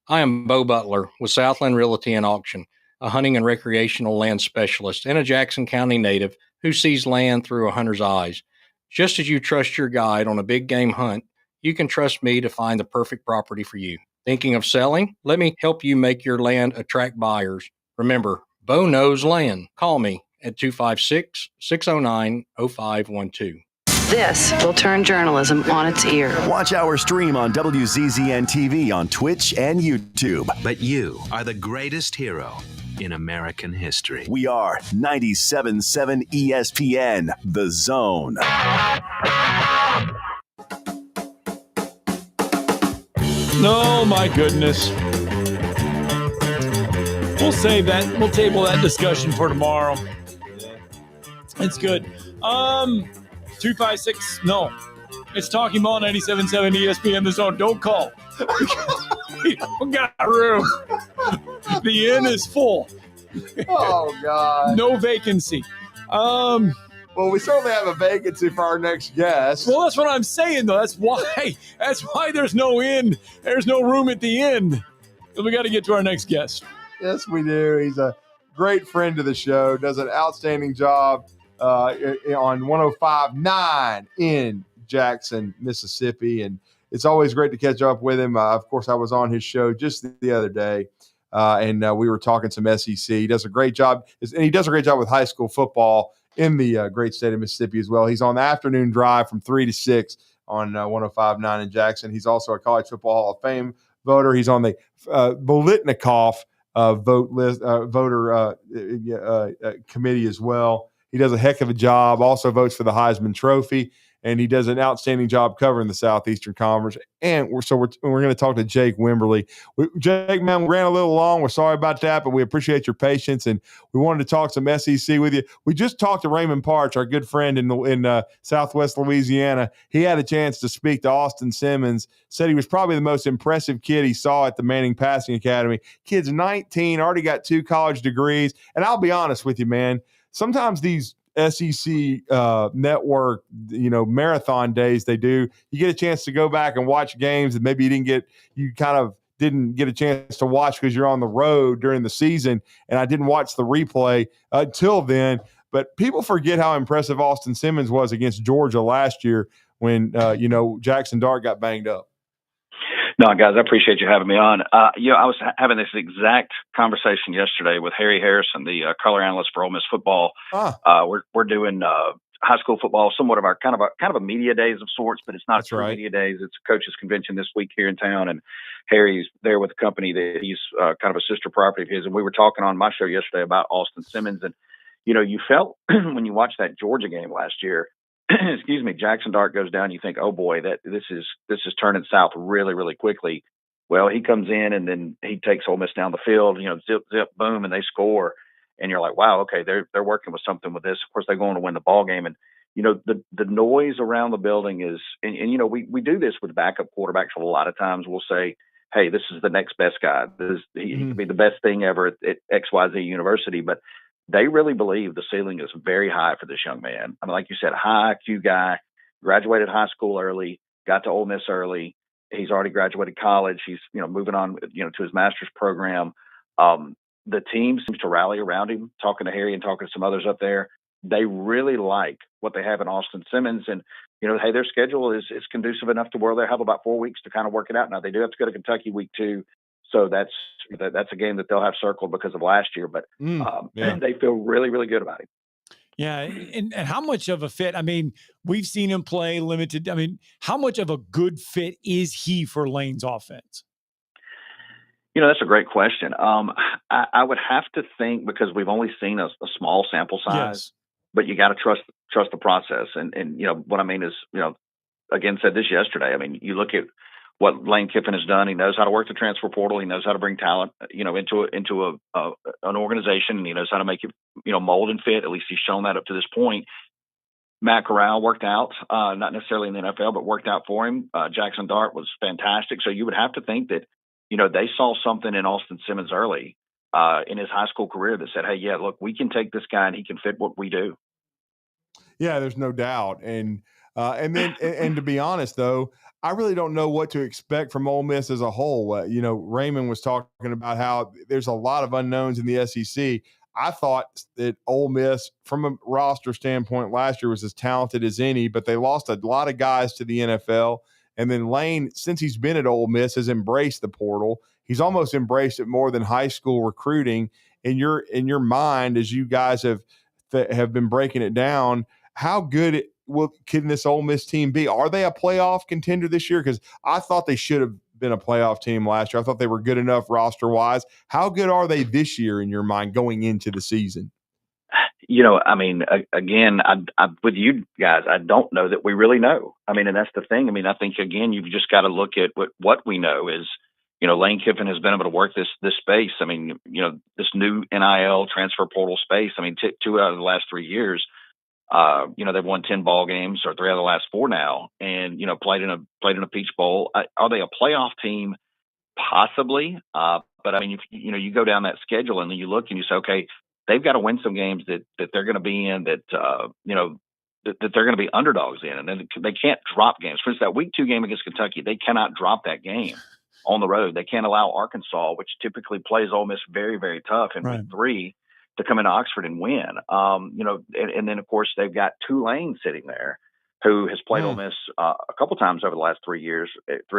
I am Bo Butler with Southland Realty and Auction, a hunting and recreational land specialist and a Jackson County native who sees land through a hunter's eyes. Just as you trust your guide on a big game hunt, you can trust me to find the perfect property for you. Thinking of selling? Let me help you make your land attract buyers. Remember, Bo knows land. Call me at 256-609-0512. This will turn journalism on its ear. Watch our stream on WZZN TV on Twitch and YouTube. But you are the greatest hero in American history. We are 97.7 ESPN, The Zone. Oh, my goodness. We'll save that. We'll table that discussion for tomorrow. It's good. 256, no. It's Talking Ball 97.7 ESPN The Zone. Don't call. We don't got room. The inn is full. Oh, God. No vacancy. Well, we certainly have a vacancy for our next guest. Well, that's what I'm saying, though. That's why there's no inn. There's no room at the inn. So we got to get to our next guest. Yes, we do. He's a great friend of the show. Does an outstanding job on 105.9 in Jackson, Mississippi. And it's always great to catch up with him. Of course, I was on his show just the other day, and we were talking some SEC. He does a great job, and he does a great job with high school football in the great state of Mississippi as well. He's on the afternoon drive from 3 to 6 on 105.9 in Jackson. He's also a College Football Hall of Fame voter. He's on the Bolitnikoff voter committee as well. He does a heck of a job, also votes for the Heisman Trophy, and he does an outstanding job covering the Southeastern Conference. And we're going to talk to Jake Wimberly. Jake, man, we ran a little long. We're sorry about that, but we appreciate your patience, and we wanted to talk some SEC with you. We just talked to Raymond Partsch, our good friend in Southwest Louisiana. He had a chance to speak to Austin Simmons, said he was probably the most impressive kid he saw at the Manning Passing Academy. Kid's 19, already got 2 college degrees, and I'll be honest with you, man, sometimes these SEC network, marathon days they do, you get a chance to go back and watch games that maybe you kind of didn't get a chance to watch because you're on the road during the season. And I didn't watch the replay until then. But people forget how impressive Austin Simmons was against Georgia last year when, Jackson Dart got banged up. No, guys, I appreciate you having me on. I was having this exact conversation yesterday with Harry Harrison, the color analyst for Ole Miss football. We're doing high school football, somewhat of our kind of a media days of sorts, but it's not true media days. It's a coaches convention this week here in town, and Harry's there with a company that he's kind of a sister property of his. And we were talking on my show yesterday about Austin Simmons, and you felt when you watched that Georgia game last year. Excuse me, Jackson Dart goes down, you think, oh boy, that this is turning south really, really quickly. Well, he comes in and then he takes Ole Miss down the field, zip, zip, boom, and they score. And you're like, wow, okay, they're working with something with this. Of course, they're going to win the ball game. And, the noise around the building is, and we do this with backup quarterbacks a lot of times. We'll say, hey, this is the next best guy. He could be the best thing ever at XYZ University. But they really believe the ceiling is very high for this young man. I mean, like you said, high IQ guy, graduated high school early, got to Ole Miss early. He's already graduated college. He's, moving on, to his master's program. The team seems to rally around him, talking to Harry and talking to some others up there. they really like what they have in Austin Simmons. And, hey, their schedule is conducive enough to where they have about 4 weeks to kind of work it out. Now, they do have to go to Kentucky week 2. So that's a game that they'll have circled because of last year. But they feel really, really good about it. Yeah. And how much of a fit? I mean, we've seen him play limited. I mean, how much of a good fit is he for Lane's offense? That's a great question. I would have to think, because we've only seen a small sample size, but you got to trust the process. And what I mean is, again, said this yesterday. I mean, you look at what Lane Kiffin has done. He knows how to work the transfer portal. He knows how to bring talent, into an organization, and he knows how to make it, mold and fit. At least he's shown that up to this point. Matt Corral worked out, not necessarily in the NFL, but worked out for him. Jackson Dart was fantastic. So you would have to think that, they saw something in Austin Simmons early in his high school career that said, hey, yeah, look, we can take this guy and he can fit what we do. Yeah, there's no doubt. And to be honest, though, I really don't know what to expect from Ole Miss as a whole. Raymond was talking about how there's a lot of unknowns in the SEC. I thought that Ole Miss, from a roster standpoint, last year was as talented as any, but they lost a lot of guys to the NFL. And then Lane, since he's been at Ole Miss, has embraced the portal. He's almost embraced it more than high school recruiting. In your mind, as you guys have been breaking it down, how good can this Ole Miss team be? Are they a playoff contender this year? Because I thought they should have been a playoff team last year. I thought they were good enough roster-wise. How good are they this year in your mind going into the season? I mean, again, I with you guys, I don't know that we really know. I mean, and that's the thing. I mean, I think, again, you've just got to look at what we know is, Lane Kiffin has been able to work this space. I mean, this new NIL transfer portal space. I mean, 2 out of the last 3 years, they've won 10 ball games, or 3 out of the last 4 now, and, played in a Peach Bowl. Are they a playoff team? Possibly. But I mean, if you go down that schedule and then you look and you say, okay, they've got to win some games that they're going to be in, that they're going to be underdogs in, and then they can't drop games. For instance, that week 2 game against Kentucky, they cannot drop that game on the road. They can't allow Arkansas, which typically plays Ole Miss very, very tough in week 3, to come into Oxford and win. And then of course they've got Tulane sitting there, who has played Ole Miss a couple times over the last 3 or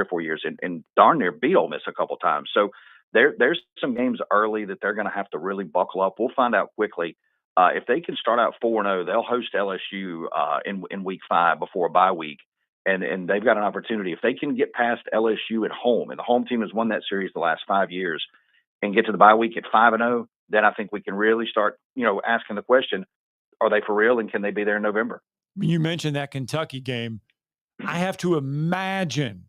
4 years, and darn near beat Ole Miss a couple times. So there's some games early that they're going to have to really buckle up. We'll find out quickly. If they can start out 4-0, they'll host LSU in week 5 before a bye week, and they've got an opportunity. If they can get past LSU at home, and the home team has won that series the last 5 years, and get to the bye week at 5-0, then I think we can really start, asking the question: are they for real, and can they be there in November? You mentioned that Kentucky game. I have to imagine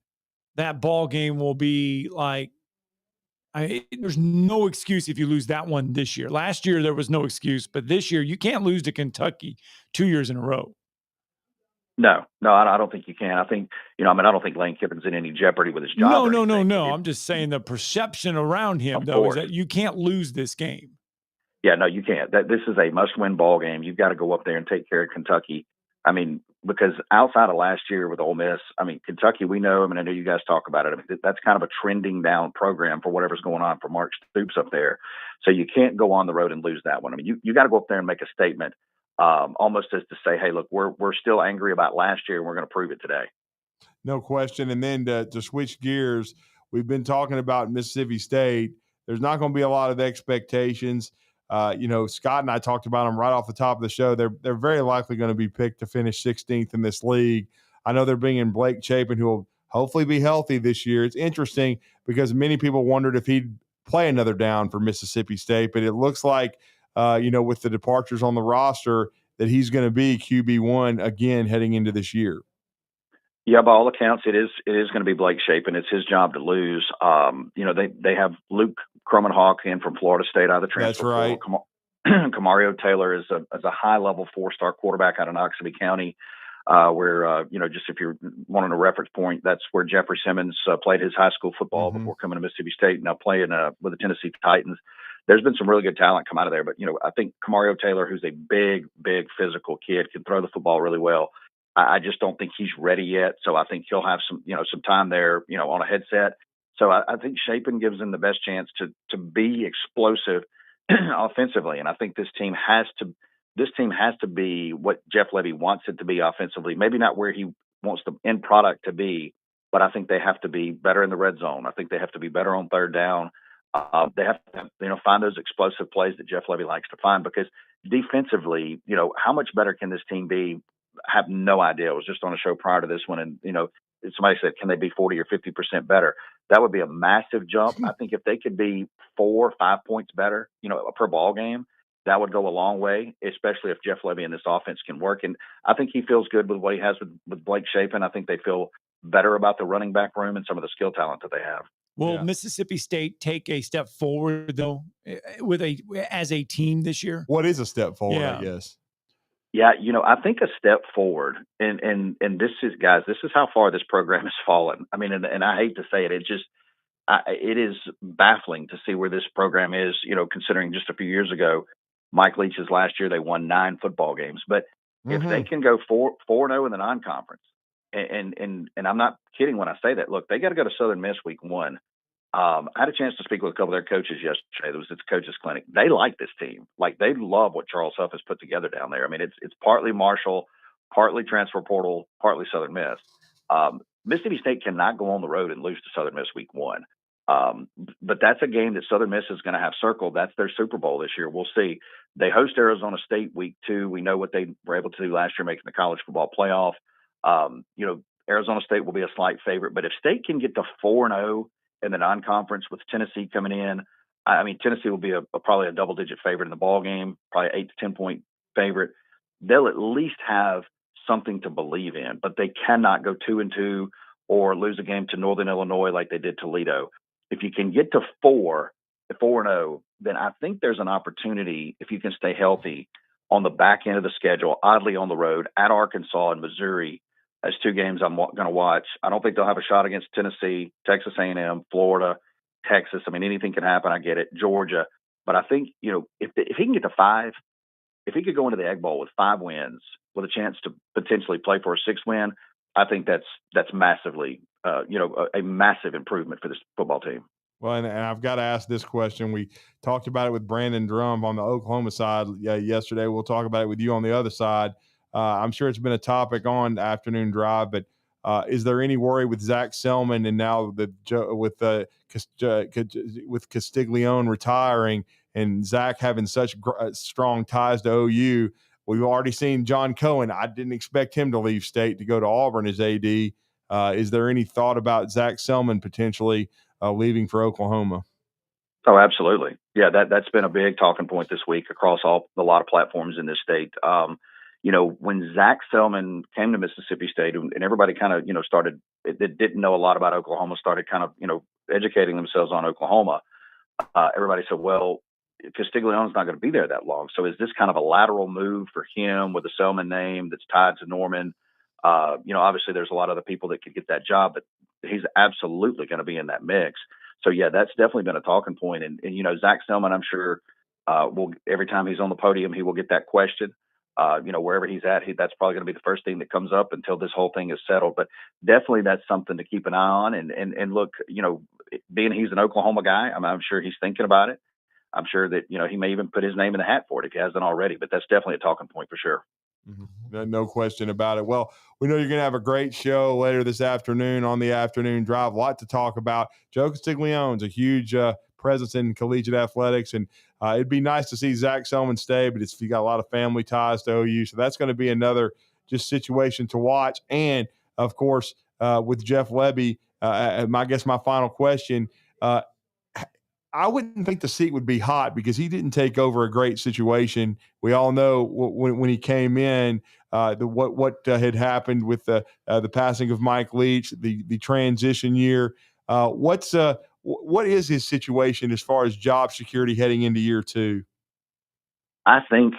that ball game will be like, there's no excuse if you lose that one this year. Last year, there was no excuse, but this year, you can't lose to Kentucky 2 years in a row. No, I don't think you can. I think, I don't think Lane Kiffin's in any jeopardy with his job. No. I'm just saying the perception around him, though, is that you can't lose this game. Yeah, no, you can't. This is a must-win ball game. You've got to go up there and take care of Kentucky. I mean, because outside of last year with Ole Miss, I mean, Kentucky, we know, I know you guys talk about it. I mean, that's kind of a trending down program for whatever's going on for Mark Stoops up there. So you can't go on the road and lose that one. I mean, you got to go up there and make a statement, almost as to say, hey, look, we're still angry about last year, and we're going to prove it today. No question. And then to switch gears, we've been talking about Mississippi State. There's not going to be a lot of expectations. Scott and I talked about them right off the top of the show. They're very likely going to be picked to finish 16th in this league. I know they're bringing Blake Chapin, who will hopefully be healthy this year. It's interesting because many people wondered if he'd play another down for Mississippi State, but it looks like, with the departures on the roster, that he's going to be QB1 again heading into this year. Yeah, by all accounts, it is going to be Blake Chapin. It's his job to lose. They have Luke Cromenhawk in from Florida State out of the transfer. That's right. Camario Taylor is a high-level 4-star quarterback out of Noxubee County, where, just if you're wanting a reference point, that's where Jeffrey Simmons played his high school football before coming to Mississippi State, now playing with the Tennessee Titans. There's been some really good talent come out of there. But, I think Camario Taylor, who's a big, big physical kid, can throw the football really well. I just don't think he's ready yet. So I think he'll have some time there, on a headset. So I think Chapin gives him the best chance to be explosive offensively. And I think this team has to this team has to be what Jeff Levy wants it to be offensively. Maybe not where he wants the end product to be, but I think they have to be better in the red zone. I think they have to be better on third down. They have to, find those explosive plays that Jeff Levy likes to find, because defensively, how much better can this team be? I have no idea. I was just on a show prior to this one, and, somebody said, can they be 40 or 50% better? That would be a massive jump. I think if they could be 4 or 5 points better, per ball game, that would go a long way, especially if Jeff Levy and this offense can work. And I think he feels good with what he has with Blake Shapen. I think they feel better about the running back room and some of the skill talent that they have. Will Mississippi State take a step forward, though, as a team this year? What is a step forward, I guess? Yeah, I think a step forward, and this is, guys, this is how far this program has fallen. I mean, and I hate to say it, it is baffling to see where this program is, considering just a few years ago, Mike Leach's last year, they won 9 football games. But if they can go 4-0 in the non-conference, and I'm not kidding when I say that, look, they got to go to Southern Miss week 1. I had a chance to speak with a couple of their coaches yesterday. There was this coaches clinic. They like this team. Like, they love what Charles Huff has put together down there. I mean, it's partly Marshall, partly transfer portal, partly Southern Miss. Mississippi State cannot go on the road and lose to Southern Miss week 1. But that's a game that Southern Miss is going to have circled. That's their Super Bowl this year. We'll see. They host Arizona State week 2. We know what they were able to do last year, making the college football playoff. Arizona State will be a slight favorite, but if State can get to 4-0 in the non-conference with Tennessee coming in, I mean, Tennessee will be probably a double-digit favorite in the ball game, probably 8 to 10 point favorite. They'll at least have something to believe in, but they cannot go 2-2 or lose a game to Northern Illinois like they did Toledo. If you can get to 4-0, then I think there's an opportunity, if you can stay healthy, on the back end of the schedule, oddly on the road, at Arkansas and Missouri, as 2 games I'm going to watch. I don't think they'll have a shot against Tennessee, Texas A&M, Florida, Texas. I mean, anything can happen. I get it. Georgia. But I think, if he can get to 5, if he could go into the Egg Bowl with 5 wins, with a chance to potentially play for a 6th win, I think that's massively, a massive improvement for this football team. Well, and I've got to ask this question. We talked about it with Brandon Drum on the Oklahoma side yesterday. We'll talk about it with you on the other sid. I'm sure it's been a topic on Afternoon Drive, but is there any worry with Zach Selman and now with Castiglione retiring and Zach having such strong ties to OU? We've already seen John Cohen. I didn't expect him to leave State to go to Auburn as AD. Is there any thought about Zach Selman potentially leaving for Oklahoma? Oh, absolutely. Yeah, that's been a big talking point this week across a lot of platforms in this state. When Zach Selman came to Mississippi State, and everybody kind of, that didn't know a lot about Oklahoma, started kind of, educating themselves on Oklahoma. Everybody said, well, Castiglione's not going to be there that long. So is this kind of a lateral move for him with the Selman name that's tied to Norman? Obviously there's a lot of other people that could get that job, but he's absolutely going to be in that mix. So yeah, that's definitely been a talking point. And Zach Selman, I'm sure, every time he's on the podium, he will get that question. Wherever he's at, that's probably going to be the first thing that comes up until this whole thing is settled. But definitely that's something to keep an eye on. And look, being he's an Oklahoma guy, I'm sure he's thinking about it. I'm sure that, he may even put his name in the hat for it if he hasn't already. But that's definitely a talking point for sure. Mm-hmm. No question about it. Well, we know you're going to have a great show later this afternoon on the Afternoon Drive. A lot to talk about. Joe Castiglione's a huge presence in collegiate athletics, and it'd be nice to see Zach Selman stay, but he got a lot of family ties to OU, so that's going to be another just situation to watch. And, of course, with Jeff Levy, I guess my final question, I wouldn't think the seat would be hot because he didn't take over a great situation. We all know when he came in, what had happened with the passing of Mike Leach, the transition year. What is his situation as far as job security heading into year 2? I think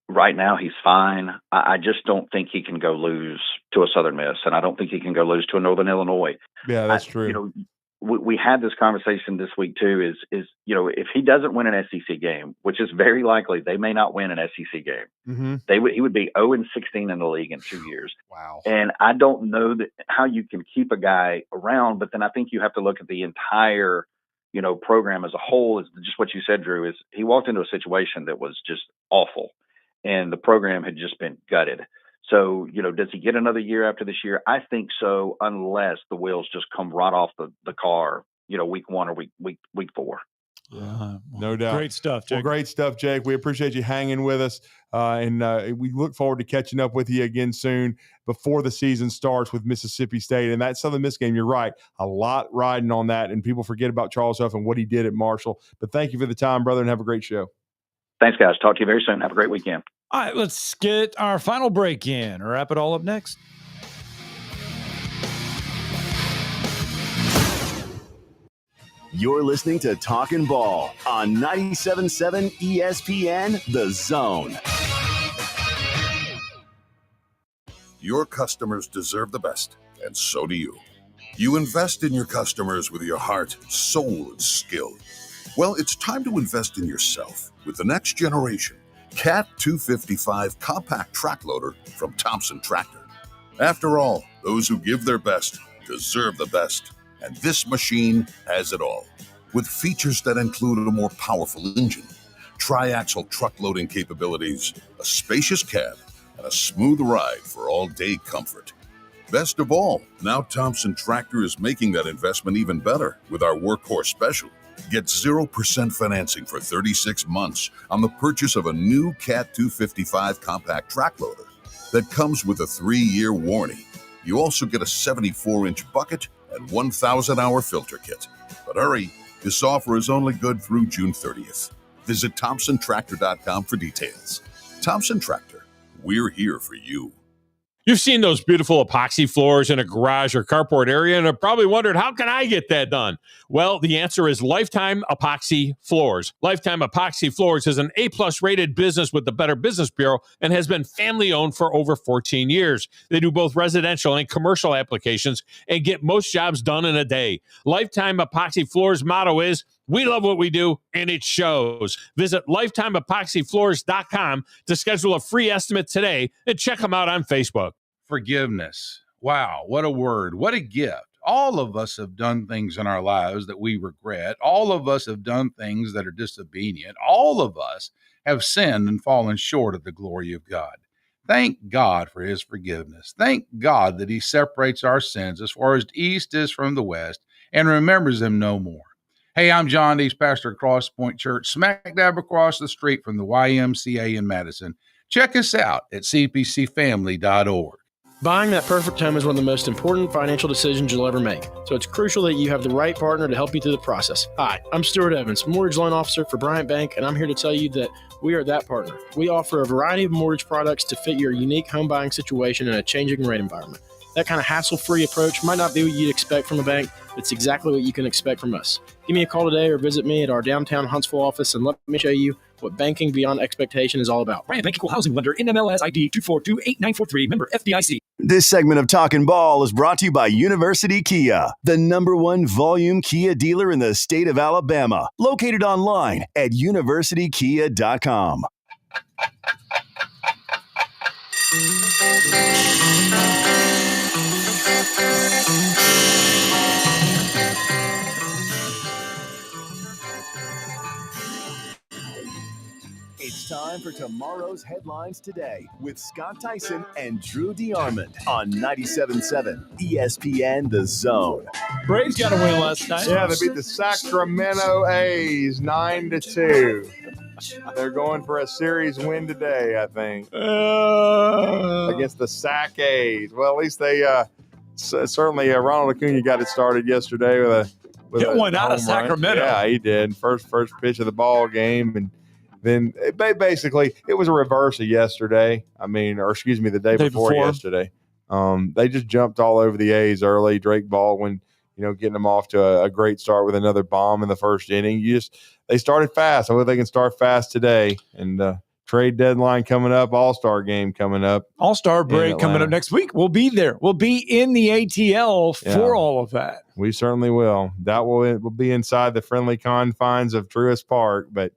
right now he's fine. I just don't think he can go lose to a Southern Miss, and I don't think he can go lose to a Northern Illinois. Yeah, that's true. We had this conversation this week too, is if he doesn't win an SEC game, which is very likely, they may not win an SEC game. Mm-hmm. He would be 0-16 in the league in 2 years. Wow. And I don't know how you can keep a guy around, but then I think you have to look at the entire, program as a whole. Is just what you said, Drew, is he walked into a situation that was just awful. and the program had just been gutted. So, does he get another year after this year? I think so, unless the wheels just come right off the car, week 1 or week 4. No doubt. Great stuff, Jake. Well, great stuff, Jake. We appreciate you hanging with us, and we look forward to catching up with you again soon before the season starts with Mississippi State. And that Southern Miss game, you're right, a lot riding on that, and people forget about Charles Huff and what he did at Marshall. But thank you for the time, brother, and have a great show. Thanks, guys. Talk to you very soon. Have a great weekend. All right, let's get our final break in. Wrap it all up next. You're listening to Talkin' Ball on 97.7 ESPN, The Zone. Your customers deserve the best, and so do you. You invest in your customers with your heart, soul, and skill. Well, it's time to invest in yourself with the next generation Cat 255 compact track loader from Thompson Tractor. After all, those who give their best deserve the best, and this machine has it all. With features that include a more powerful engine, tri-axle truck loading capabilities, a spacious cab, and a smooth ride for all-day comfort. Best of all, now Thompson Tractor is making that investment even better with our Workhorse Special. Get 0% financing for 36 months on the purchase of a new Cat 255 compact track loader that comes with a 3-year warranty. You also get a 74-inch bucket and 1,000-hour filter kit. But hurry, this offer is only good through June 30th. Visit ThompsonTractor.com for details. Thompson Tractor, we're here for you. You've seen those beautiful epoxy floors in a garage or carport area and have probably wondered, how can I get that done? Well, the answer is Lifetime Epoxy Floors. Lifetime Epoxy Floors is an A-plus rated business with the Better Business Bureau and has been family-owned for over 14 years. They do both residential and commercial applications and get most jobs done in a day. Lifetime Epoxy Floors' motto is, we love what we do, and it shows. Visit LifetimeEpoxyFloors.com to schedule a free estimate today and check them out on Facebook. Forgiveness. Wow, what a word. What a gift. All of us have done things in our lives that we regret. All of us have done things that are disobedient. All of us have sinned and fallen short of the glory of God. Thank God for his forgiveness. Thank God that he separates our sins as far as the east is from the west and remembers them no more. Hey, I'm John Dees, pastor at Cross Point Church, smack dab across the street from the YMCA in Madison. Check us out at cpcfamily.org. Buying that perfect home is one of the most important financial decisions you'll ever make, so it's crucial that you have the right partner to help you through the process. Hi, I'm Stuart Evans, mortgage loan officer for Bryant Bank, and I'm here to tell you that we are that partner. We offer a variety of mortgage products to fit your unique home buying situation in a changing rate environment. That kind of hassle-free approach might not be what you'd expect from a bank, but it's exactly what you can expect from us. Give me a call today or visit me at our downtown Huntsville office and let me show you what banking beyond expectation is all about. Bryant Bank Equal Housing Lender, NMLS ID 2428943, member FDIC. This segment of Talkin' Ball is brought to you by University Kia, the #1 volume Kia dealer in the state of Alabama. Located online at universitykia.com. It's time for tomorrow's headlines today with Scott Theisen and Drew DeArmond on 97.7 ESPN The Zone. Braves got a win last night. Yeah, they beat the Sacramento A's 9-2. They're going for a series win today, I think, against the Sac A's. Well, at least they certainly Ronald Acuna got it started yesterday with hit one out of Sacramento. Yeah, he did. First pitch of the ball game, and then basically it was a reverse of yesterday. The day before yesterday. They just jumped all over the A's early. Drake Baldwin, getting them off to a great start with another bomb in the first inning. They started fast. I hope they can start fast today. And trade deadline coming up, All-Star game coming up. All-Star break coming up next week. We'll be there. We'll be in the ATL for all of that. We certainly will. That will be inside the friendly confines of Truist Park, but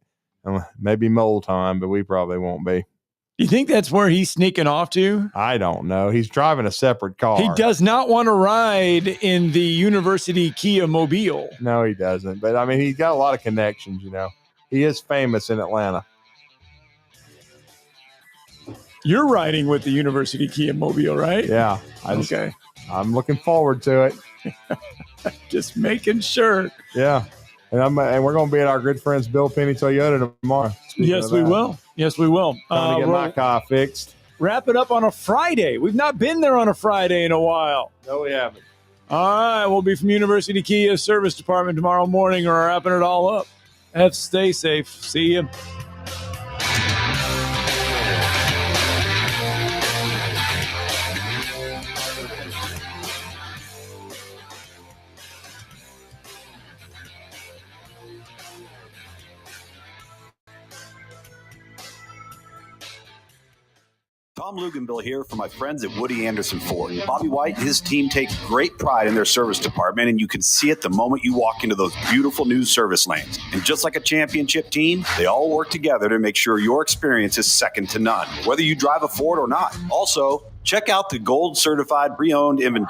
maybe mole time, but we probably won't be. You think that's where he's sneaking off to? I don't know. He's driving a separate car. He does not want to ride in the University Kia Mobile. No, he doesn't. But, he's got a lot of connections, He is famous in Atlanta. You're riding with the University Kia Mobile, right? Yeah. I'm looking forward to it. Just making sure. Yeah. And we're going to be at our good friends Bill Penny Toyota tomorrow. Yes, we will. Yes, we will. Trying to get my car fixed. Wrap it up on a Friday. We've not been there on a Friday in a while. No, we haven't. All right. We'll be from University Kia Service Department tomorrow morning or wrapping it all up. Stay safe. See you. Tom Luganville here for my friends at Woody Anderson Ford. Bobby White and his team take great pride in their service department, and you can see it the moment you walk into those beautiful new service lanes. And just like a championship team, they all work together to make sure your experience is second to none, whether you drive a Ford or not. Also, check out the gold certified pre-owned inventory